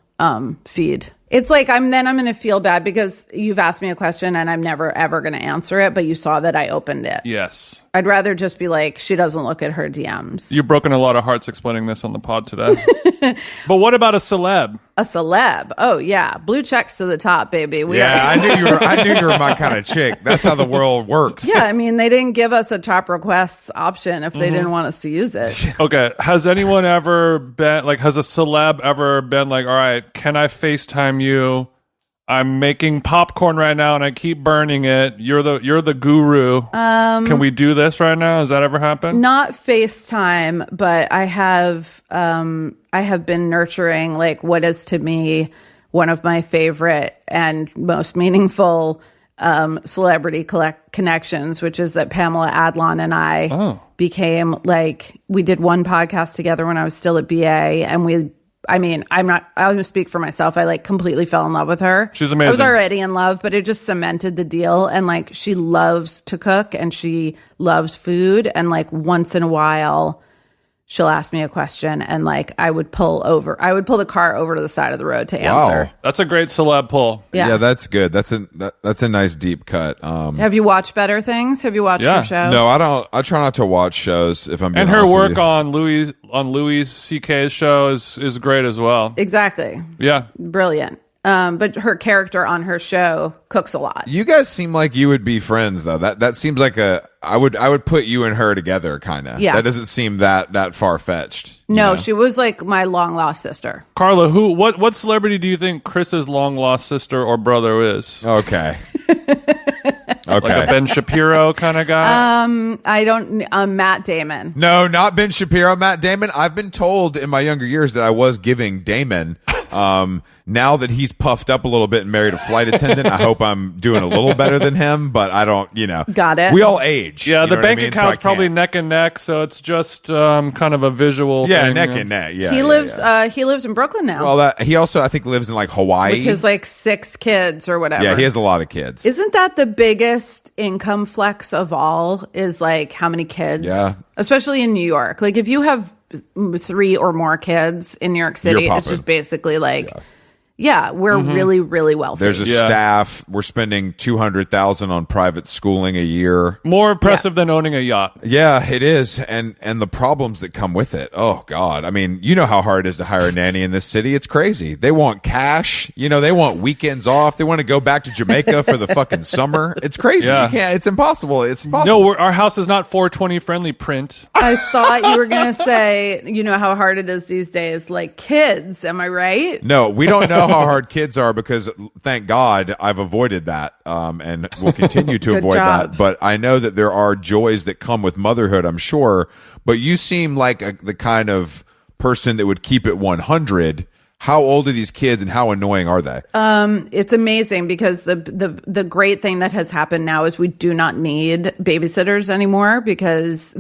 feed. It's like I'm going to feel bad because you've asked me a question and I'm never ever going to answer it, but you saw that I opened it. Yes. I'd rather just be like, she doesn't look at her DMs. You've broken a lot of hearts explaining this on the pod today. But what about a celeb? A celeb? Oh yeah, blue checks to the top, baby. I knew you were my kind of chick. That's how the world works. Yeah, I mean, they didn't give us a top requests option if they didn't want us to use it. Okay, has anyone ever been like? Has a celeb ever been like, all right, can I FaceTime you? I'm making popcorn right now and I keep burning it. You're the guru. Can we do this right now? Has that ever happened? Not FaceTime, but I have been nurturing like what is to me one of my favorite and most meaningful celebrity connections, which is that Pamela Adlon and I became like, we did one podcast together when I was still at BA and I'm going to speak for myself. I like completely fell in love with her. She's amazing. I was already in love, but it just cemented the deal. And like, she loves to cook and she loves food. And like once in a while, she'll ask me a question and like I would pull the car over to the side of the road to answer. Wow. That's a great celeb pull. Yeah, that's good. That's a nice deep cut. Have you watched Better Things? Have you watched her show? No, I don't. I try not to watch shows if I'm being And her honest with work you. on Louis C.K.'s show is great as well. Exactly. Yeah. Brilliant. But her character on her show cooks a lot. You guys seem like you would be friends though. That seems like I would put you and her together kind of. Yeah. That doesn't seem that far fetched. No, she was like my long lost sister. Carla, what celebrity do you think Chris's long lost sister or brother is? Okay. Like a Ben Shapiro kind of guy? I don't. Matt Damon. No, not Ben Shapiro, Matt Damon. I've been told in my younger years that I was giving Damon. Now that he's puffed up a little bit and married a flight attendant, I hope I'm doing a little better than him, but I don't, Got it. We all age. Yeah, the bank account's So probably neck and neck, so it's just kind of a visual thing. neck and neck. Yeah. He lives in Brooklyn now. Well, he also, I think, lives in like Hawaii. with his like 6 kids or whatever. Yeah, he has a lot of kids. Isn't that the biggest income flex of all? Is like how many kids? Yeah. Especially in New York. Like if you have 3 or more kids in New York City, You're it's just popping. basically like, yeah, we're really, really wealthy. There's a staff. We're spending $200,000 on private schooling a year. More impressive than owning a yacht. Yeah, it is, and the problems that come with it. Oh God, I mean, you know how hard it is to hire a nanny in this city. It's crazy. They want cash. They want weekends off. They want to go back to Jamaica for the fucking summer. It's crazy. Yeah. You can't. It's impossible. It's impossible. No, our house is not 420 friendly print. I thought you were going to say, you know how hard it is these days, like kids. Am I right? No, we don't know how hard kids are because thank God I've avoided that and will continue to Good avoid job. that. But I know that there are joys that come with motherhood, I'm sure. But you seem like the kind of person that would keep it 100. How old are these kids and how annoying are they? It's amazing because the great thing that has happened now is we do not need babysitters anymore because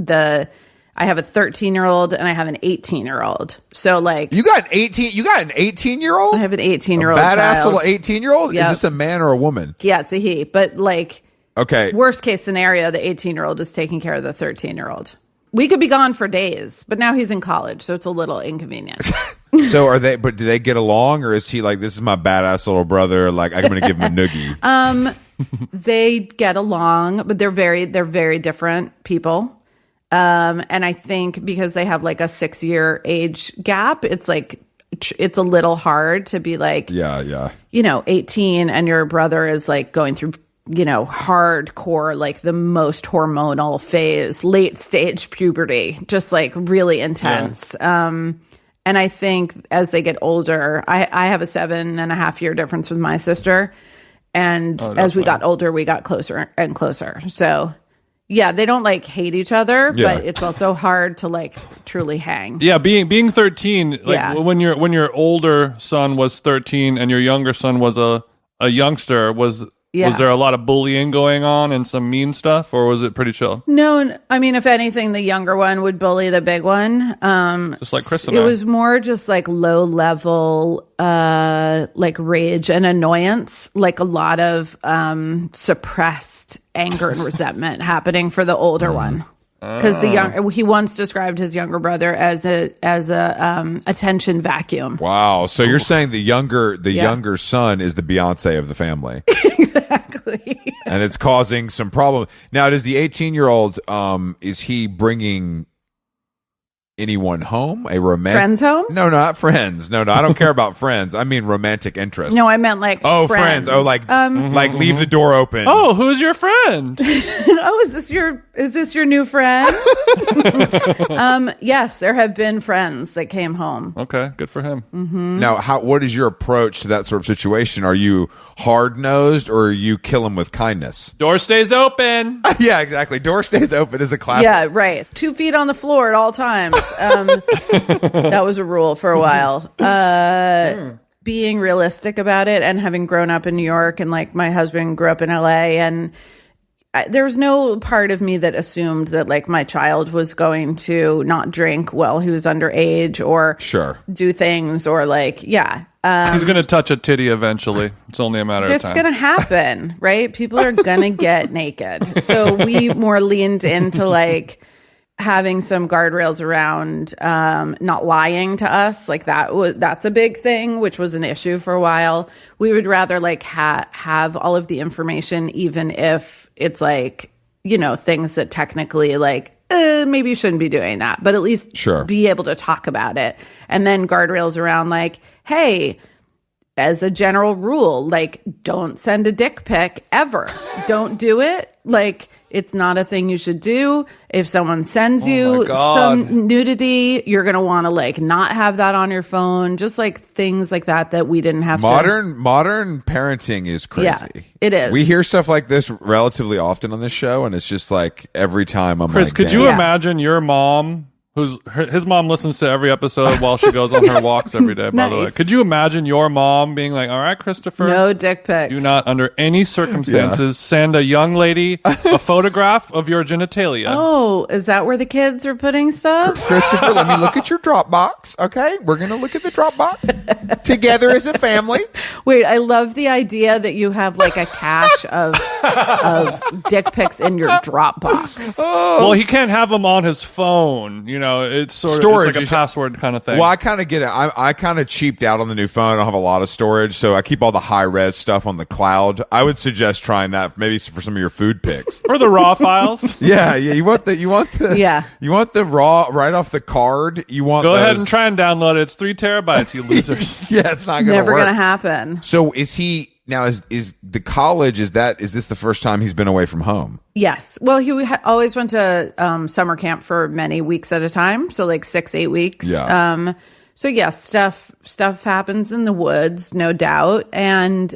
I have a 13-year-old and I have an 18-year-old. So like You got an 18-year-old? I have an 18-year-old badass child. little 18-year-old? Yep. Is this a man or a woman? Yeah, it's a he. But like, Okay. worst case scenario, the 18-year-old is taking care of the 13-year-old. We could be gone for days, but now he's in college, so it's a little inconvenient. So do they get along, or is he like, this is my badass little brother, like I'm going to give him a noogie? They get along, but they're very different people. And I think because they have like a 6-year age gap, it's like it's a little hard to be like, Yeah. 18 and your brother is like going through, hardcore, like the most hormonal phase, late stage puberty, just like really intense. Yeah. And I think as they get older, I have a 7.5-year difference with my sister. And as we got older, we got closer and closer. So yeah, they don't like hate each other, but it's also hard to like truly hang. Yeah, being 13, like when your older son was 13 and your younger son was a youngster, was there a lot of bullying going on and some mean stuff, or was it pretty chill? No, I mean, if anything, the younger one would bully the big one. Just like Chris and it I. was more just like low level, like rage and annoyance, like a lot of suppressed anger and resentment happening for the older one. Because he once described his younger brother as a attention vacuum. Wow. So you're saying the younger son is the Beyonce of the family. Exactly. And it's causing some problem. Now, does the 18-year-old, is he bringing anyone home? A romantic friends home? No, not friends. No, I don't care about friends. I mean romantic interests. No, I meant like friends. Oh, like leave the door open. Oh, who's your friend? Is this your new friend? Yes, there have been friends that came home. Okay, good for him. Mm-hmm. Now, what is your approach to that sort of situation? Are you hard-nosed, or you kill him with kindness? Door stays open. Yeah, exactly. Door stays open is a classic. Yeah, right. 2 feet on the floor at all times. That was a rule for a while. Being realistic about it, and having grown up in New York, and like my husband grew up in LA, and there was no part of me that assumed that like my child was going to not drink while he was underage, or do things, or like he's gonna touch a titty eventually. It's only a matter of time. It's gonna happen, right? People are gonna get naked. So we more leaned into like having some guardrails around not lying to us, like that's a big thing, which was an issue for a while. We would rather like have all of the information, even if it's like things that technically like maybe you shouldn't be doing that, but at least be able to talk about it. And then guardrails around like, hey, as a general rule, like don't send a dick pic ever. Don't do it. Like it's not a thing you should do. If someone sends you some nudity, you're going to want to like not have that on your phone. Just like things like that we didn't have Modern parenting is crazy. Yeah, it is. We hear stuff like this relatively often on this show, and it's just like every time I'm Chris, like, could you imagine your mom, his mom listens to every episode while she goes on her walks every day, by the way. Could you imagine your mom being like, all right, Christopher, no dick pics. Do not under any circumstances send a young lady a photograph of your genitalia. Oh, is that where the kids are putting stuff? Christopher, let me look at your Dropbox. Okay, we're going to look at the Dropbox together as a family. Wait, I love the idea that you have like a cache of dick pics in your Dropbox. Well, he can't have them on his phone. It's sort of storage, it's like a password kind of thing. Well, I kind of get it. I kind of cheaped out on the new phone. I don't have a lot of storage, so I keep all the high res stuff on the cloud. I would suggest trying that maybe for some of your food pics or the raw files. Yeah. You want the you want the raw right off the card. You want go ahead and try and download it. It's 3 terabytes. You losers. Yeah, it's not never going to happen. So is he? Now, is the college, is this the first time he's been away from home? Yes. Well, he always went to summer camp for many weeks at a time. So like 6-8 weeks. Yeah. So yes, stuff happens in the woods, no doubt. And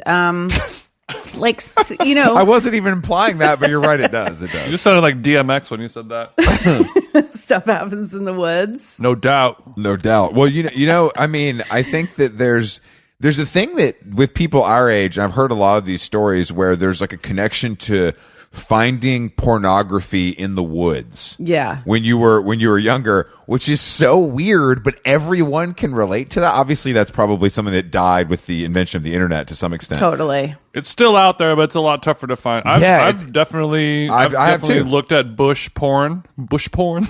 like, I wasn't even implying that, but you're right. It does. It does. You just sounded like DMX when you said that. Stuff happens in the woods. No doubt. No doubt. Well, I mean, I think that there's a thing that with people our age, and I've heard a lot of these stories where there's like a connection to finding pornography in the woods. Yeah. When you were younger, which is so weird, but everyone can relate to that. Obviously, that's probably something that died with the invention of the internet to some extent. Totally. It's still out there, but it's a lot tougher to find. I've definitely looked at bush porn. Bush porn.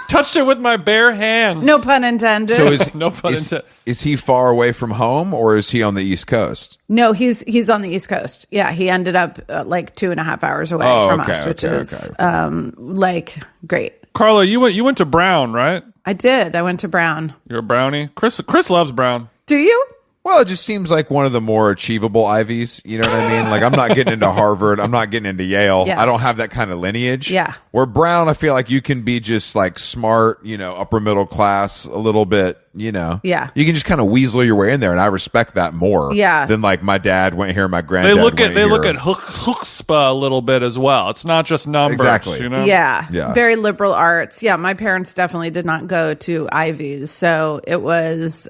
Touched it with my bare hands. No pun intended. So No pun intended. Is he far away from home, or is he on the East Coast? No, he's on the East Coast. Yeah, he ended up like 2.5 hours away from us, which is like great. Carla, you went to Brown, right? I did. I went to Brown. You're a brownie. Chris loves Brown. Do you? Well, it just seems like one of the more achievable Ivies. You know what I mean? Like, I'm not getting into Harvard. I'm not getting into Yale. Yes. I don't have that kind of lineage. Yeah. Where Brown, I feel like you can be just like smart, upper middle class, a little bit, Yeah. You can just kind of weasel your way in there, and I respect that more. Yeah. Than like my dad went here, my granddad went here. They look at chutzpah a little bit as well. It's not just numbers. Exactly. Yeah. Very liberal arts. Yeah. My parents definitely did not go to Ivies. So it was,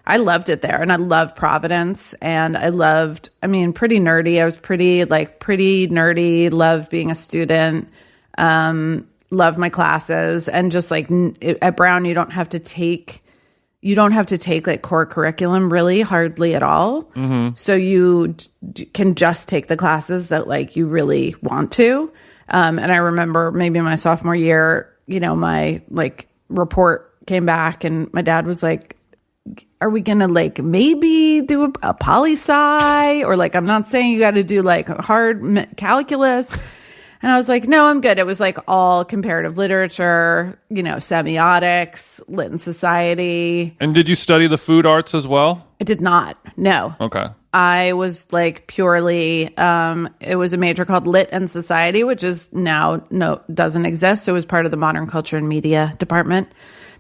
I loved it there, and I loved Providence, and pretty nerdy. I was pretty nerdy, loved being a student, loved my classes, and just like at Brown, you don't have to take like core curriculum really hardly at all. Mm-hmm. So you can just take the classes that like you really want to. And I remember maybe my sophomore year, my like report came back, and my dad was like, are we going to like maybe do a poli-sci, or like, I'm not saying you got to do like hard calculus. And I was like, no, I'm good. It was like all comparative literature, semiotics, lit and society. And did you study the food arts as well? I did not. No. Okay. I was like purely, it was a major called Lit and Society, which is now doesn't exist. It was part of the Modern Culture and Media department.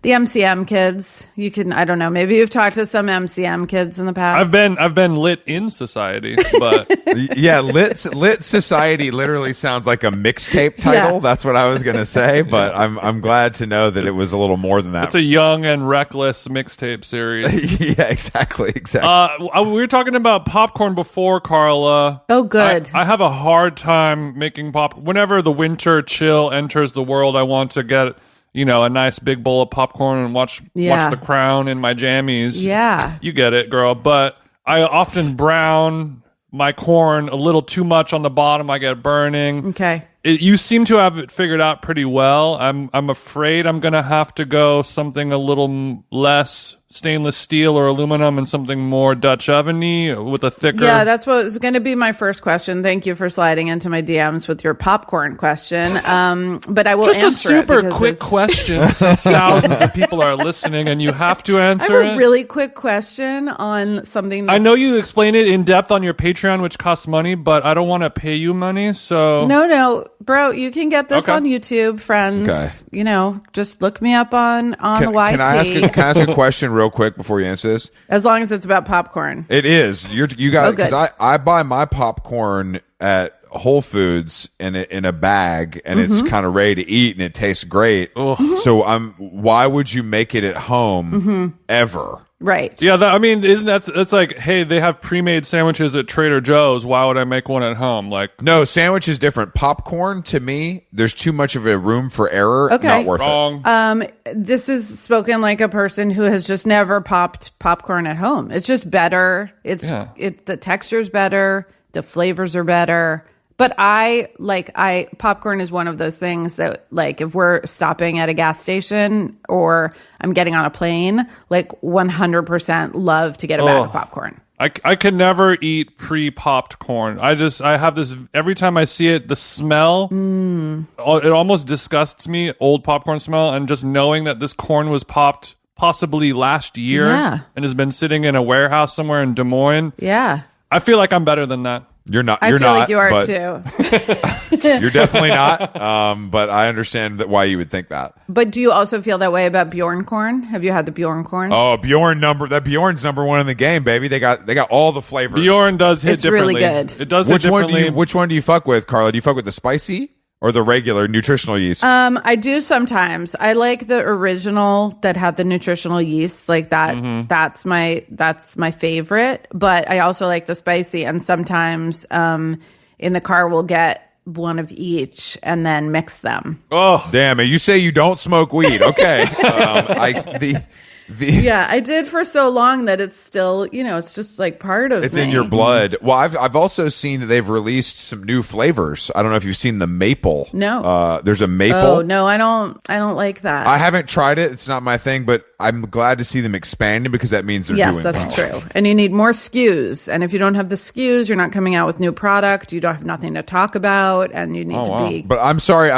The MCM kids, I don't know, maybe you've talked to some MCM kids in the past. I've been lit in society, but yeah, lit society literally sounds like a mixtape title. Yeah. That's what I was going to say, but I'm glad to know that it was a little more than that. It's a young and reckless mixtape series. Yeah, exactly. We were talking about popcorn before, Carla. Oh, good. I have a hard time making popcorn. Whenever the winter chill enters the world, I want to get a nice big bowl of popcorn and watch The Crown in my jammies. Yeah. You get it, girl. But I often brown my corn a little too much on the bottom. I get burning. Okay. You seem to have it figured out pretty well. I'm afraid I'm going to have to go something a little less stainless steel or aluminum and something more Dutch oven-y with a thicker... Yeah, that's what was going to be my first question. Thank you for sliding into my DMs with your popcorn question. But I will just answer a super quick question since thousands of people are listening and you have to answer I have a really quick question on something I know you explain it in depth on your Patreon, which costs money, but I don't want to pay you money, so... No, bro, you can get this on YouTube, friends. Okay. Just look me up on the YT. Can I ask a question real quick before you answer this? As long as it's about popcorn. It is. You got, because I buy my popcorn at Whole Foods in a bag, and it's kind of ready to eat, and it tastes great. So why would you make it at home ever? Right. Yeah, that's like, hey, they have pre-made sandwiches at Trader Joe's. Why would I make one at home? Like, no, sandwich is different. Popcorn, to me, there's too much of a room for error. Okay. Not worth wrong. it. This is spoken like a person who has just never popped popcorn at home. It's just better. The texture's better. The flavors are better. But popcorn is one of those things that, like, if we're stopping at a gas station or I'm getting on a plane, like 100% love to get a bag of popcorn. I can never eat pre-popped corn. I have this, every time I see it, the smell, it almost disgusts me, old popcorn smell, and just knowing that this corn was popped possibly last year and has been sitting in a warehouse somewhere in Des Moines. Yeah. I feel like I'm better than that. You're not. I feel not, like you are but too. You're definitely not. But I understand why you would think that. But do you also feel that way about Bjorn corn? Have you had the Bjorn corn? Oh, Bjorn's number one in the game, baby. They got all the flavors. Bjorn does hit differently. It's really good. It does hit differently. Which one do you fuck with, Carla? Do you fuck with the spicy or the regular nutritional yeast? I do sometimes. I like the original that had the nutritional yeast, like that. That's my favorite. But I also like the spicy, and sometimes in the car we'll get one of each and then mix them. Oh, Damn it! You say you don't smoke weed, okay? Yeah, I did for so long that it's still, it's just like part of It's me. in your blood. Well, I've also seen that they've released some new flavors. I don't know if you've seen the maple. No. There's a maple. Oh, no, I don't like that. I haven't tried it. It's not my thing, but I'm glad to see them expanding because that means they're doing Yes, that's well. true. And you need more SKUs. And if you don't have the SKUs, you're not coming out with new product. You don't have nothing to talk about, and you need to be. But I'm sorry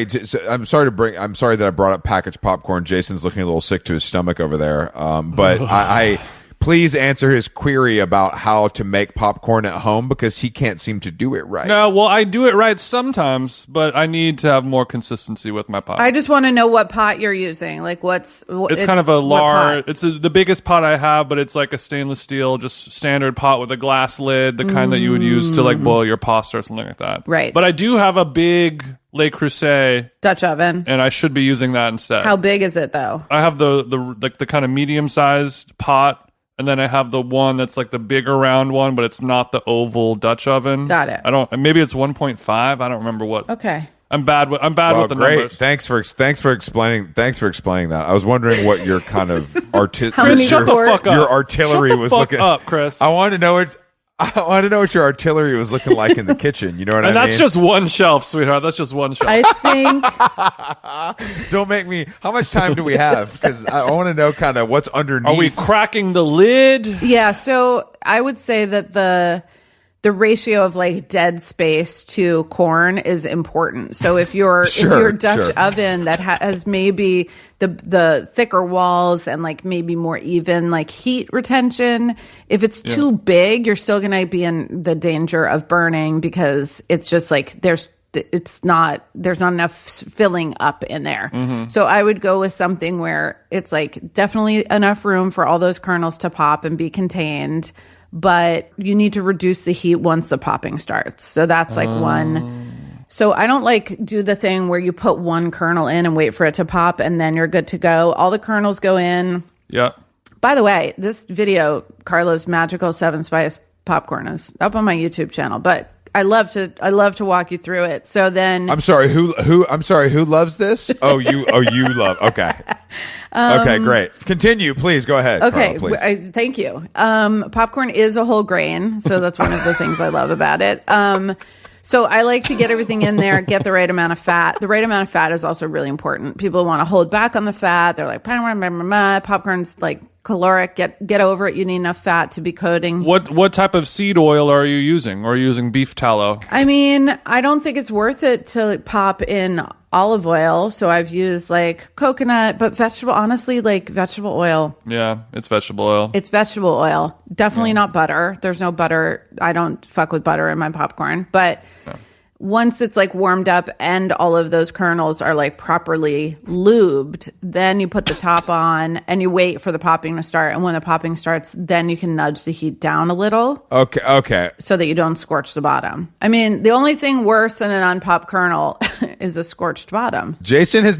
that I brought up packaged popcorn. Jason's looking a little sick to his stomach over there. But I please answer his query about how to make popcorn at home because he can't seem to do it right. no, well, I do it right sometimes, but I need to have more consistency with my pot. I just want to know what pot you're using. Like, it's kind of a what large. pot? It's the biggest pot I have, but it's like a stainless steel, just standard pot with a glass lid, the kind that you would use to like boil your pasta or something like that. Right. But I do have a big Le Creuset, Dutch oven. and I should be using that instead. How big is it though? I have the kind of medium sized pot, and then I have the one that's like the bigger round one, but it's not the oval Dutch oven. Got it. Maybe it's 1.5. I don't remember what. Okay. I'm bad with the Great. numbers. Thanks for explaining that. I was wondering what your kind of How many Shut the pork- fuck up. your artillery Shut the was fuck looking up, Chris. I wanted to know what your artillery was looking like in the kitchen. You know what and I mean? that's just one shelf, sweetheart. That's just one shelf. I think Don't make me. How much time do we have? Because I want to know kind of what's underneath. Are we cracking the lid? yeah, so I would say that the ratio of like dead space to corn is important. So if your Dutch oven that has maybe the thicker walls and like maybe more even like heat retention, if it's too big, you're still going to be in the danger of burning because it's just like there's not enough filling up in there. So I would go with something where it's like definitely enough room for all those kernels to pop and be contained, but you need to reduce the heat once the popping starts. So that's like one. So I don't like do the thing where you put one kernel in and wait for it to pop and then you're good to go. All the kernels go in. Yeah. By the way, this video, Carla's Magical 7-Spice Popcorn, is up on my YouTube channel, but I love to walk you through it. So then I'm sorry, who loves this? You love. Okay. Okay, great. Continue, please. Go ahead. Okay, Carla, please. thank you. Popcorn is a whole grain, so that's one of the things I love about it. So I like to get everything in there, get the right amount of fat. The right amount of fat is also really important. People want to hold back on the fat. They're like, popcorn's like caloric. Get over it. You need enough fat to be coating. What type of seed oil are you using? Or are you using beef tallow? I mean, I don't think it's worth it to pop in olive oil. So I've used like coconut, but honestly, like vegetable oil. Yeah, it's vegetable oil. It's vegetable oil. Definitely not butter. There's no butter. I don't fuck with butter in my popcorn. But once it's like warmed up and all of those kernels are like properly lubed, then you put the top on and you wait for the popping to start. And when the popping starts, then you can nudge the heat down a little. Okay. So that you don't scorch the bottom. I mean, the only thing worse than an unpopped kernel is a scorched bottom. Jason has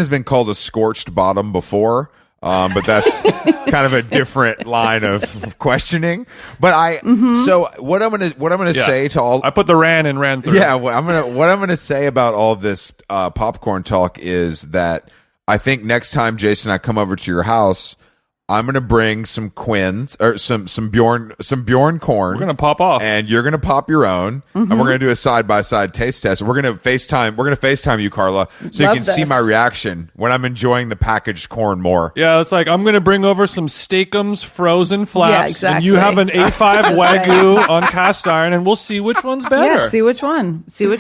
been called a scorched bottom before. But that's kind of a different line of questioning. But so what I'm gonna say to all, I put the ran through. Yeah, what I'm gonna say about all this popcorn talk is that I think next time Jason and I come over to your house, I'm gonna bring some Quins or some Bjorn corn. We're gonna pop off, and you're gonna pop your own, and we're gonna do a side by side taste test. We're gonna FaceTime you, Carla, so Love you can see this. my reaction when I'm enjoying the packaged corn more. Yeah, it's like I'm gonna bring over some Steakums frozen flaps, Yeah, exactly. and you have an A5 Wagyu on cast iron, and we'll see which one's better. Yeah, see which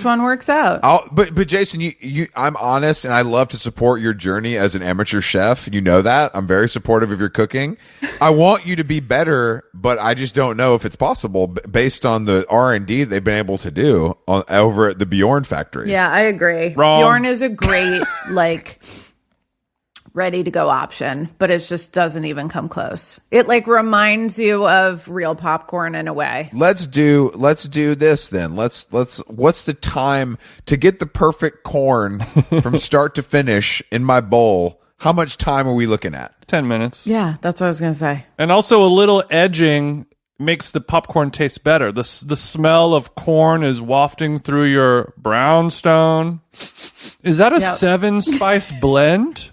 one works out. But Jason, I'm honest, and I love to support your journey as an amateur chef. You know that I'm very supportive of your cooking. I want you to be better, but I just don't know if it's possible based on the R&D they've been able to do over at the Bjorn factory. Yeah, I agree. Wrong. Bjorn is a great like ready to go option, but it just doesn't even come close. It like reminds you of real popcorn in a way. Let's do this then. What's the time to get the perfect corn from start to finish in my bowl? How much time are we looking at? 10 minutes. Yeah, that's what I was going to say. And also a little edging makes the popcorn taste better. The smell of corn is wafting through your brownstone. Is that a 7 spice blend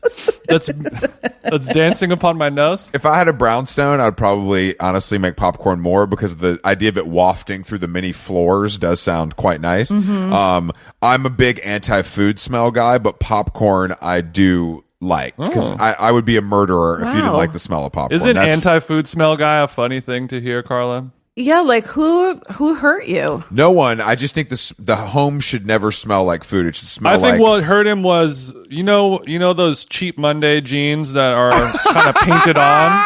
that's dancing upon my nose? If I had a brownstone, I'd probably honestly make popcorn more because the idea of it wafting through the many floors does sound quite nice. I'm a big anti-food smell guy, but popcorn I do like, because I would be a murderer if you didn't like the smell of popcorn. Isn't anti-food smell guy a funny thing to hear, Carla? Yeah, like who hurt you? No one. I just think the home should never smell like food. It should smell I think like... what hurt him was, you know those cheap Monday jeans that are kind of painted on?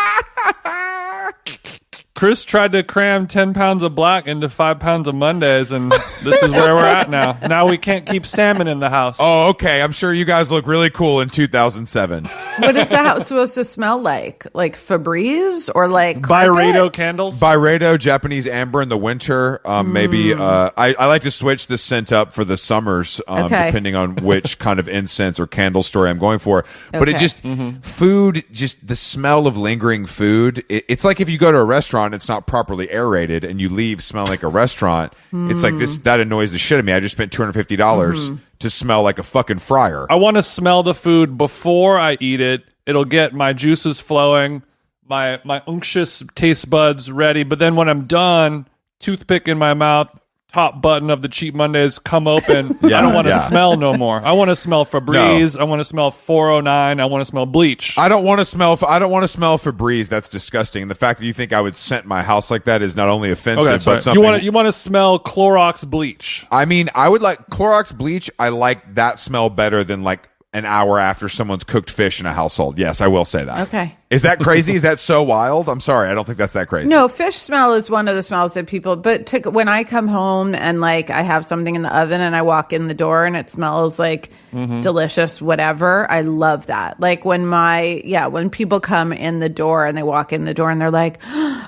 Chris tried to cram 10 pounds of black into 5 pounds of Mondays, and this is where we're at now. Now we can't keep salmon in the house. Oh, okay. I'm sure you guys look really cool in 2007. What is the house supposed to smell like? Like Febreze or like carpet? Byredo candles? Byredo, Japanese amber in the winter. Maybe I like to switch the scent up for the summers, depending on which kind of incense or candle story I'm going for. But it just, food, just the smell of lingering food. It's like if you go to a restaurant, it's not properly aerated, and you leave smelling like a restaurant. It's like this. That annoys the shit out of me. I just spent $250 to smell like a fucking fryer. I want to smell the food before I eat it. It'll get my juices flowing, my unctuous taste buds ready. But then when I'm done, toothpick in my mouth, top button of the Cheap Mondays come open. I don't want to smell no more. I want to smell Febreze. I want to smell 409. I want to smell bleach. I don't want to smell Febreze. That's disgusting. And the fact that you think I would scent my house like that is not only offensive, but something. You want to smell Clorox bleach. I mean, I would like Clorox bleach. I like that smell better than like an hour after someone's cooked fish in a household. Yes, I will say that. Okay. Is that crazy? Is that so wild? I'm sorry. I don't think that's that crazy. No, fish smell is one of the smells that people, when I come home and like I have something in the oven and I walk in the door and it smells like delicious, whatever, I love that. Like when people come in the door and they walk in the door and they're like,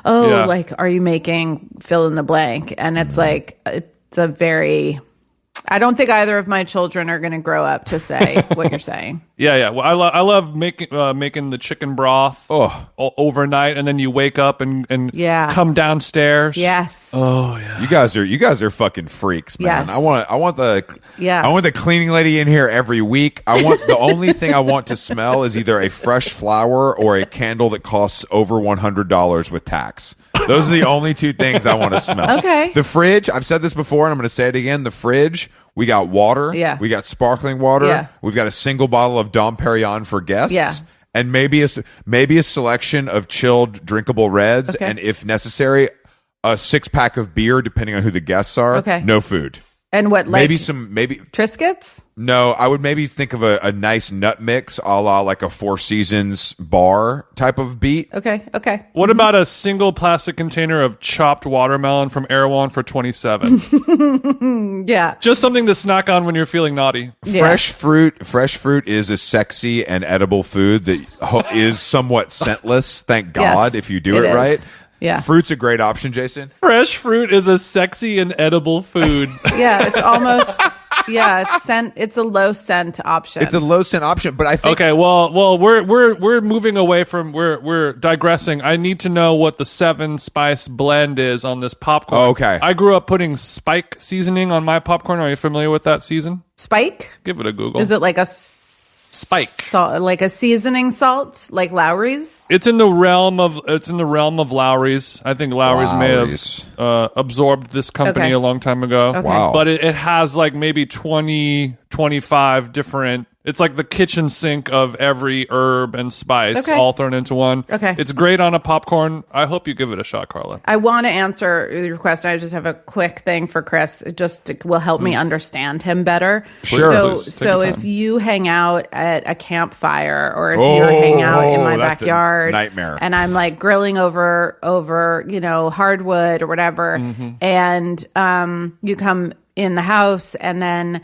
like, are you making fill in the blank? And it's like, it's a very... I don't think either of my children are going to grow up to say what you're saying. Yeah. Well, I love making the chicken broth overnight, and then you wake up and come downstairs. Yes. Oh yeah. You guys are fucking freaks, man. Yes. I want the cleaning lady in here every week. The only thing I want to smell is either a fresh flower or a candle that costs over $100 with tax. Those are the only two things I want to smell. Okay. The fridge, I've said this before and I'm going to say it again. The fridge, we got water. Yeah. We got sparkling water. Yeah. We've got a single bottle of Dom Perignon for guests. Yeah. And maybe a selection of chilled drinkable reds. Okay. And if necessary, a 6-pack of beer, depending on who the guests are. Okay. No food. And what, like maybe Triscuits? No, I would maybe think of a nice nut mix, a la like a Four Seasons bar type of beat. Okay. What about a single plastic container of chopped watermelon from Erewhon for $27? Yeah. Just something to snack on when you're feeling naughty. Yeah. Fresh fruit is a sexy and edible food that is somewhat scentless. Thank God, if you do it right. Yeah. Fruit's a great option, Jason. Fresh fruit is a sexy and edible food. Yeah, it's almost it's a low scent option. It's a low scent option, but I think Okay, well we're moving away from we're digressing. I need to know what the 7 spice blend is on this popcorn. Oh, okay. I grew up putting Spike seasoning on my popcorn. Are you familiar with that season? Spike? Give it a Google. Is it like a Spike? like a seasoning salt, like Lowry's? It's in the realm of Lowry's. I think Lowry's may have absorbed this company a long time ago. Okay. Wow. But it has like maybe 20, 25 different. It's like the kitchen sink of every herb and spice all thrown into one. Okay. It's great on a popcorn. I hope you give it a shot, Carla. I want to answer your question. I just have a quick thing for Chris. It just will help me understand him better. Sure. So if you hang out at a campfire or if you're hanging out in my that's a backyard, nightmare. and I'm like grilling over hardwood or whatever, and you come in the house and then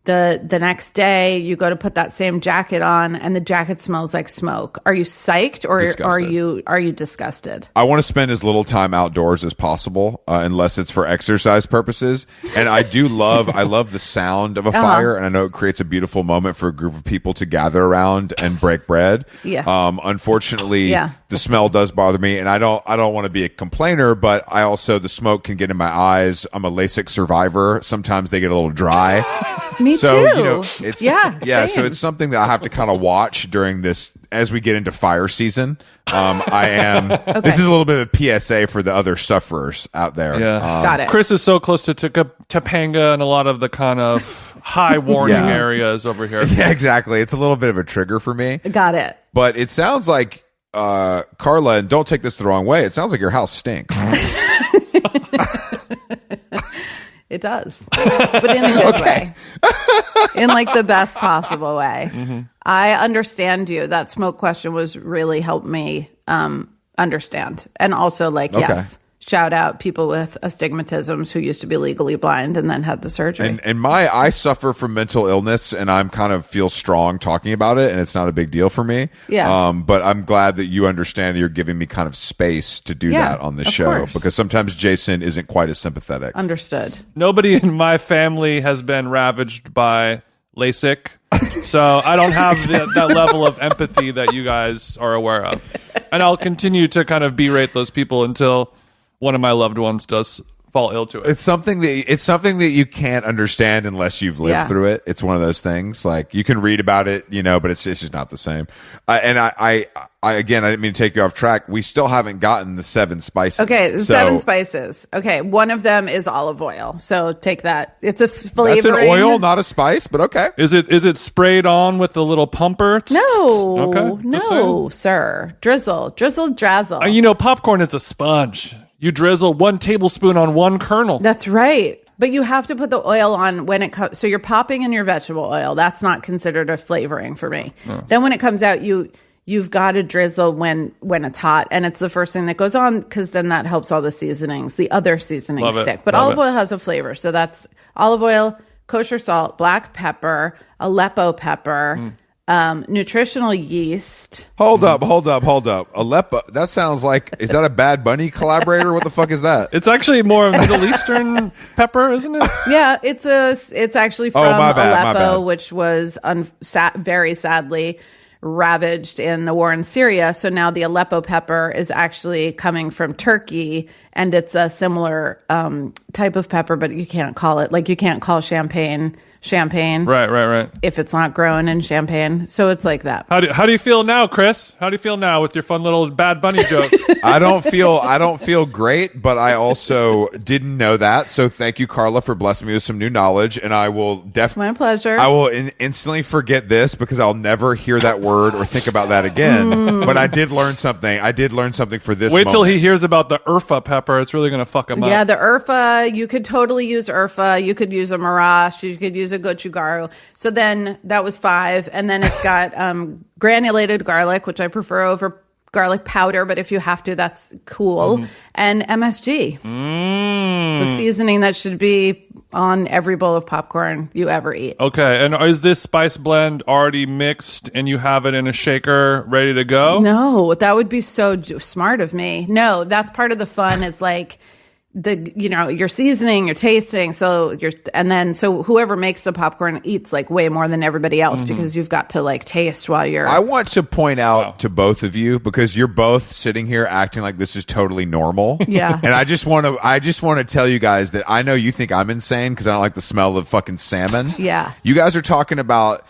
The next day, you go to put that same jacket on, and the jacket smells like smoke. Are you psyched, or are you disgusted? I want to spend as little time outdoors as possible, unless it's for exercise purposes. And I love the sound of a fire, and I know it creates a beautiful moment for a group of people to gather around and break bread. Yeah. Unfortunately, the smell does bother me, and I don't want to be a complainer, but the smoke can get in my eyes. I'm a Lasik survivor. Sometimes they get a little dry. Me so, too. It's same. So it's something that I have to kind of watch during this as we get into fire season. This is a little bit of a PSA for the other sufferers out there. Yeah. Got it. Chris is so close to Topanga and a lot of the kind of high warning areas over here. Yeah, exactly. It's a little bit of a trigger for me. Got it. But it sounds like Carla, and don't take this the wrong way, it sounds like your house stinks. It does, but in a good way, in like the best possible way. Mm-hmm. I understand you. That smoke question was really helped me understand, and also yes, shout out people with astigmatisms who used to be legally blind and then had the surgery. And I suffer from mental illness, and I'm kind of feel strong talking about it, and it's not a big deal for me. Yeah. But I'm glad that you understand. You're giving me kind of space to do that on this show, course. because sometimes Jason isn't quite as sympathetic. Understood. Nobody in my family has been ravaged by Lasik, so I don't have that level of empathy that you guys are aware of. And I'll continue to kind of berate those people until one of my loved ones does fall ill to it. It's something that you can't understand unless you've lived through it. It's one of those things, like, you can read about it, but it's just not the same. And I again, I didn't mean to take you off track. We still haven't gotten the 7 spices. Okay, 7 spices. Okay, one of them is olive oil. So take that. It's a flavoring. That's an oil, not a spice, but okay. Is it sprayed on with a little pumper? No, Okay. no, sir. Drizzle, drazzle. Popcorn is a sponge. You drizzle 1 tablespoon on 1 kernel. That's right. But you have to put the oil on when it comes. So you're popping in your vegetable oil. That's not considered a flavoring for me. No. Then when it comes out, you've got to drizzle when it's hot, and it's the first thing that goes on, because then that helps all the seasonings, the other seasonings stick. But olive oil has a flavor, so that's olive oil, kosher salt, black pepper, Aleppo pepper. Nutritional yeast. Hold up. Aleppo. That sounds like, is that a Bad Bunny collaborator? What the fuck is that? It's actually more Middle Eastern pepper, isn't it? Yeah, it's actually from Aleppo, which was very sadly ravaged in the war in Syria. So now the Aleppo pepper is actually coming from Turkey, and it's a similar type of pepper, but you can't call champagne. Right. If it's not grown in Champagne. So it's like that. How do you feel now, Chris? How do you feel now with your fun little Bad Bunny joke? I don't feel great, but I also didn't know that. So thank you, Carla, for blessing me with some new knowledge. And I will definitely, my pleasure. I will instantly forget this, because I'll never hear that word or think about that again. But I did learn something. For this. Wait till he hears about the Urfa pepper. It's really going to fuck him up. Yeah, the Urfa. You could totally use Urfa. You could use a Marash. You could use a gochugaru. So then that was 5, and then it's got granulated garlic, which I prefer over garlic powder, but if you have to, that's cool. And MSG, the seasoning that should be on every bowl of popcorn you ever eat. Okay, and is this spice blend already mixed and you have it in a shaker ready to go? No, that would be so smart of me. No, that's part of the fun, is like your seasoning, your tasting. So whoever makes the popcorn eats like way more than everybody else, because you've got to like taste while you're. I want to point out to both of you, because you're both sitting here acting like this is totally normal. Yeah. And I just want to tell you guys that I know you think I'm insane because I don't like the smell of fucking salmon. Yeah. You guys are talking about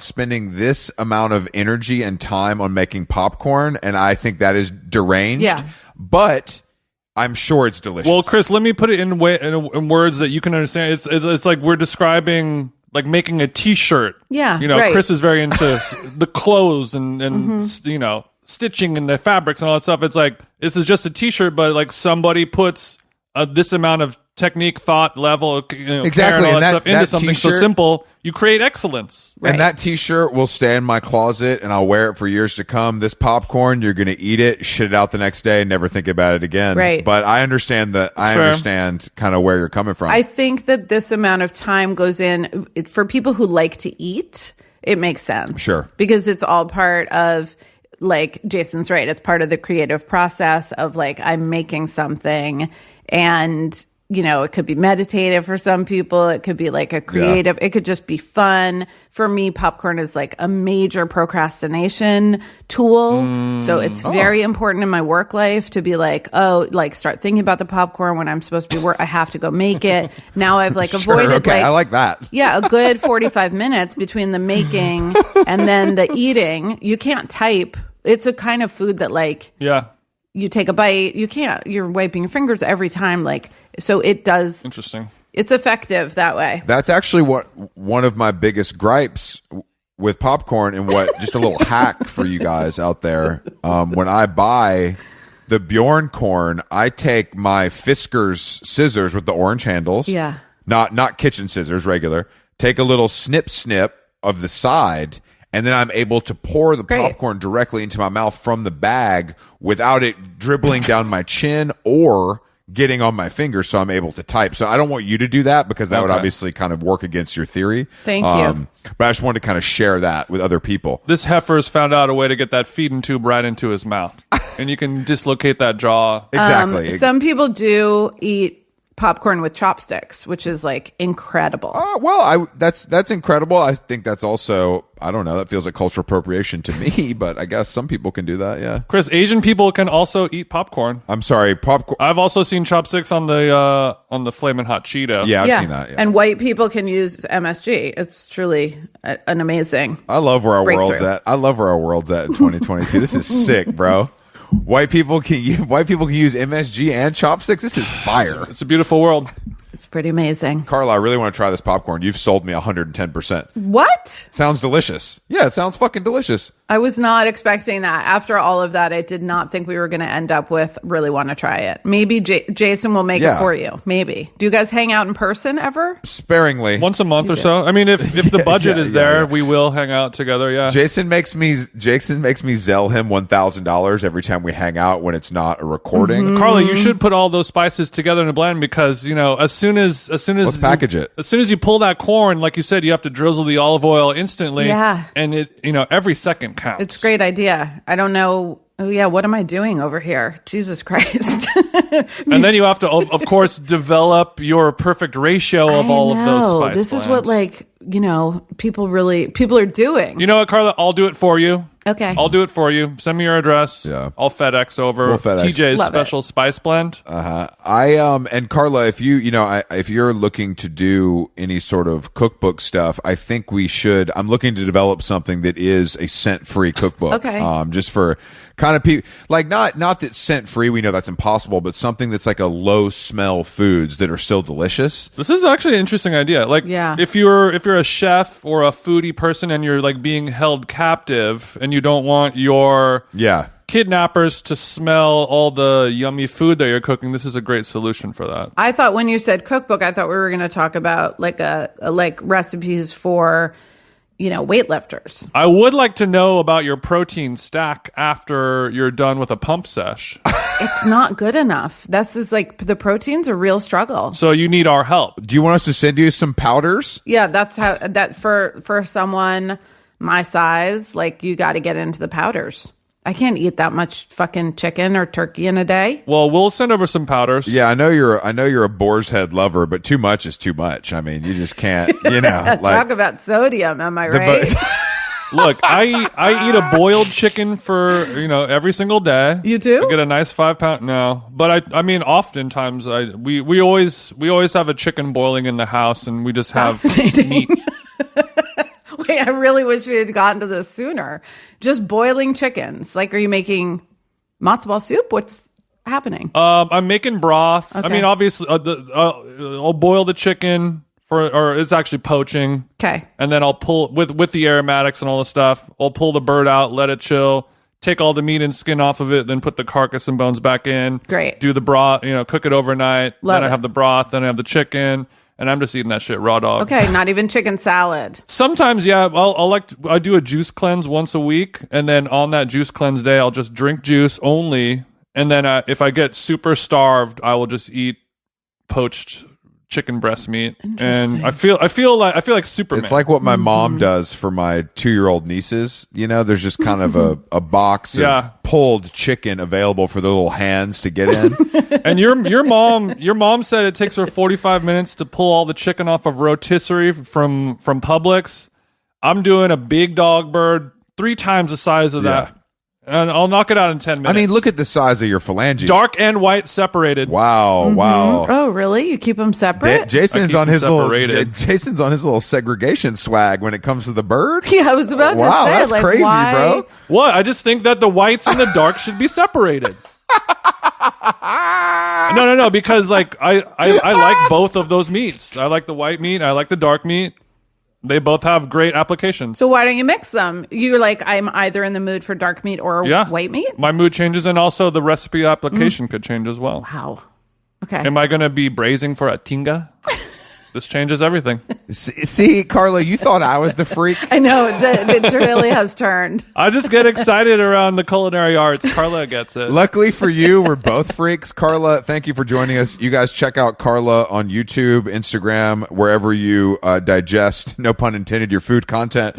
spending this amount of energy and time on making popcorn, and I think that is deranged. Yeah. But I'm sure it's delicious. Well, Chris, let me put it in words that you can understand. It's like we're describing like making a T-shirt. Yeah, right. Chris is very into the clothes and stitching and the fabrics and all that stuff. It's like this is just a T-shirt, but like somebody puts this amount of technique, thought level, Exactly, care and all and that that- stuff into that something so t-shirt- simple, you create excellence. Right. And that T-shirt will stay in my closet, and I'll wear it for years to come. This popcorn, you're going to eat it, shit it out the next day, and never think about it again. Right. But I understand that. I fair. understand kind of where you're coming from. I think that this amount of time goes in for people who like to eat. It makes sense. Sure. Because it's all part of, like Jason's right, it's part of the creative process of like, I'm making something, and it could be meditative for some people. It could be like a creative, It could just be fun. For me, popcorn is like a major procrastination tool. So it's very important in my work life to be like, start thinking about the popcorn when I'm supposed to be I have to go make it. Now I've like Sure, avoided okay, I like that. Yeah, a good 45 minutes between the making and then the eating. You can't type. It's a kind of food that like you take a bite, you're wiping your fingers every time. Like, so it does. Interesting. It's effective that way. That's actually one of my biggest gripes with popcorn, and just a little hack for you guys out there. When I buy the Bjorn corn, I take my Fisker's scissors with the orange handles. Yeah. Not kitchen scissors, regular. Take a little snip of the side, and then I'm able to pour the popcorn directly into my mouth from the bag without it dribbling down my chin or getting on my fingers, so I'm able to type. So I don't want you to do that, because that would obviously kind of work against your theory. Thank you. But I just wanted to kind of share that with other people. This heifer's found out a way to get that feeding tube right into his mouth, and you can dislocate that jaw. Exactly. Some people do eat popcorn with chopsticks, which is like incredible. That's incredible. I think that's also, I don't know, that feels like cultural appropriation to me, but I guess some people can do that. Yeah. Chris, Asian people can also eat popcorn. I'm sorry, popcorn. I've also seen chopsticks on the Flamin' Hot Cheeto. Yeah, I've seen that. Yeah. And white people can use MSG. It's truly an amazing. I love where our world's breakthrough. at. I love where our world's at in 2022. This is sick, bro. White people can use MSG and chopsticks. This is fire. It's a beautiful world. It's pretty amazing. Carla, I really want to try this popcorn. You've sold me 110%. What? Sounds delicious. Yeah, it sounds fucking delicious. I was not expecting that. After all of that, I did not think we were going to end up with really want to try it. Maybe Jason will make it for you. Maybe. Do you guys hang out in person ever? Sparingly. Once a month or so. I mean, if the budget is there, we will hang out together. Yeah. Jason makes me Zelle him $1,000 every time we hang out when it's not a recording. Mm-hmm. Carla, you should put all those spices together in a blend, because as soon as Let's package it. As soon as you pull that corn, like you said, you have to drizzle the olive oil instantly. Yeah. And it every second counts. It's a great idea. I don't know. Oh, yeah. What am I doing over here? Jesus Christ. And then you have to, of course, develop your perfect ratio of all of those spice This is blends. what, people are doing. You know what, Carla? I'll do it for you. Okay. I'll do it for you. Send me your address. Yeah. I'll FedEx over We'll FedEx. TJ's Love special spice blend. And Carla, if if you're looking to do any sort of cookbook stuff, I think we should. I'm looking to develop something that is a scent-free cookbook. Okay. Just for kind of people, like not that scent-free, we know that's impossible, but something that's like a low-smell foods that are still delicious. This is actually an interesting idea. Like, Yeah. if you're a chef or a foodie person and you're like being held captive and you don't want your kidnappers to smell all the yummy food that you're cooking, this is a great solution for that. I thought when you said cookbook, I thought we were going to talk about like like recipes for, weightlifters. I would like to know about your protein stack after you're done with a pump sesh. It's not good enough. This is like the protein's a real struggle. So you need our help. Do you want us to send you some powders? Yeah, that's how that for someone my size, like you got to get into the powders. I can't eat that much fucking chicken or turkey in a day. Well, we'll send over some powders. Yeah, I know you're a boar's head lover, but too much is too much. I mean, you just can't, Talk about sodium, am I right? Look, I eat a boiled chicken for every single day. You do? I get a nice 5 pound. No, but I mean, oftentimes we always have a chicken boiling in the house, and we just have Fascinating. meat. Wait, I really wish we had gotten to this sooner. Just boiling chickens. Like, are you making matzo ball soup? What's happening? I'm making broth. Okay. I mean, obviously, I'll boil the chicken or it's actually poaching. Okay. And then I'll pull with the aromatics and all the stuff. I'll pull the bird out, let it chill, take all the meat and skin off of it, then put the carcass and bones back in. Great. Do the broth, cook it overnight. Love then I it. have the broth, then I have the chicken, and I'm just eating that shit raw dog. Okay, not even chicken salad. Sometimes, yeah, I do a juice cleanse once a week, and then on that juice cleanse day, I'll just drink juice only, and then if I get super starved, I will just eat poached chicken breast meat, and I feel like Superman. It's like what my mom does for my 2-year-old nieces. There's just kind of a box of pulled chicken available for the little hands to get in. And your mom said it takes her 45 minutes to pull all the chicken off of rotisserie from Publix. I'm doing a big dog bird 3 times the size of that. And I'll knock it out in 10 minutes. I mean, look at the size of your phalanges. Dark and white separated. Wow, wow. Oh, really? You keep them separate? Jason's on his little segregation swag when it comes to the bird. Yeah, I was about to say. Wow, that's crazy, why? bro. What? I just think that the whites and the dark should be separated. No, because I like both of those meats. I like the white meat. I like the dark meat. They both have great applications. So why don't you mix them? You're like, I'm either in the mood for dark meat or white meat? My mood changes, and also the recipe application could change as well. Wow. Okay. Am I going to be braising for a tinga? This changes everything. See, Carla, you thought I was the freak. I know. It really has turned. I just get excited around the culinary arts. Carla gets it. Luckily for you, we're both freaks. Carla, thank you for joining us. You guys check out Carla on YouTube, Instagram, wherever you digest, no pun intended, your food content.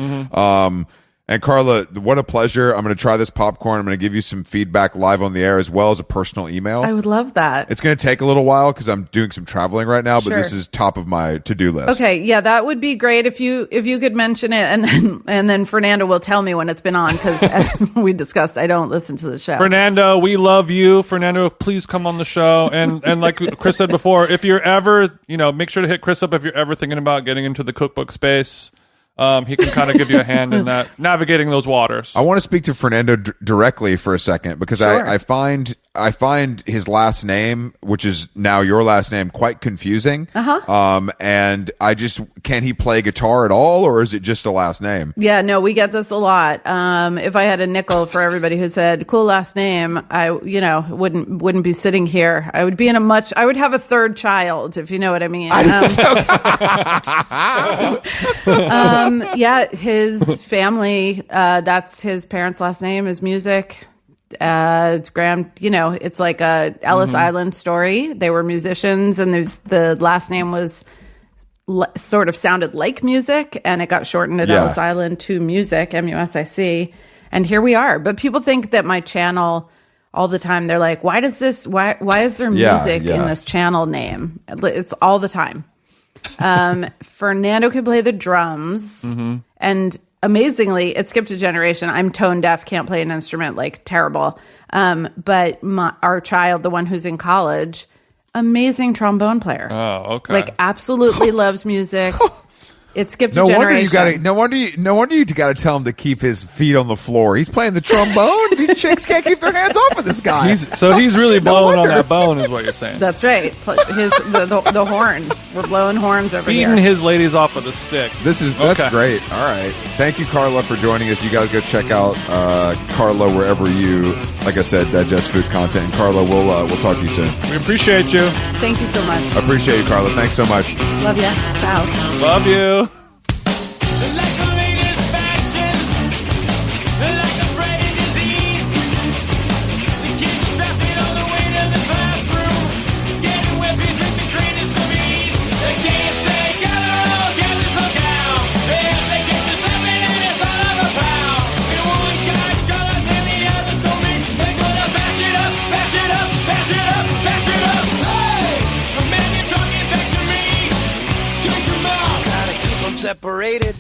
And Carla, what a pleasure. I'm going to try this popcorn. I'm going to give you some feedback live on the air as well as a personal email. I would love that. It's going to take a little while because I'm doing some traveling right now, but this is top of my to-do list. Okay, yeah, that would be great if you could mention it, and then Fernando will tell me when it's been on, because as we discussed, I don't listen to the show. Fernando, we love you. Fernando, please come on the show. And like Chris said before, if you're ever, make sure to hit Chris up if you're ever thinking about getting into the cookbook space. He can kind of give you a hand in that, navigating those waters. I want to speak to Fernando directly for a second because Sure. I find his last name, which is now your last name, quite confusing. And can he play guitar at all, or is it just a last name? Yeah, no, we get this a lot. If I had a nickel for everybody who said cool last name, I wouldn't be sitting here. I would have a third child, if you know what I mean. Yeah, his family, that's his parents' last name is music. Graham, it's like a Ellis Island story. They were musicians, and the last name was sort of sounded like music, and it got shortened at Ellis Island to Music, MUSIC. And here we are. But people think that my channel, all the time, they're like, why is there music in this channel name? It's all the time. Fernando can play the drums, and amazingly, it skipped a generation. I'm tone deaf, can't play an instrument, like terrible. But our child, the one who's in college, amazing trombone player. Oh, okay. Like absolutely loves music. It skipped a No generation. wonder you got to tell him to keep his feet on the floor. He's playing the trombone. These chicks can't keep their hands off of this guy. He's really blowing on that bone, is what you're saying. That's right. The horn. We're blowing horns over Beating here. his ladies off with a stick. That's great. All right. Thank you, Carla, for joining us. You guys go check out Carla wherever you, like I said, digest food content. And Carla, we'll talk to you soon. We appreciate you. Thank you so much. I appreciate you, Carla. Thanks so much. Love ya. Ciao. Love you. Like the latest fashion, like a spreading disease. The kids trapping on the way to the classroom, getting weapons with the greatest of ease. They can't say gather, get this look out. They get to slapping and it's all of a pound. And one guy got us and the others told me they're gonna bash it up, bash it up, bash it up, bash it up. Hey, a man, you're talking back to me. Take them out. Gotta keep them separated.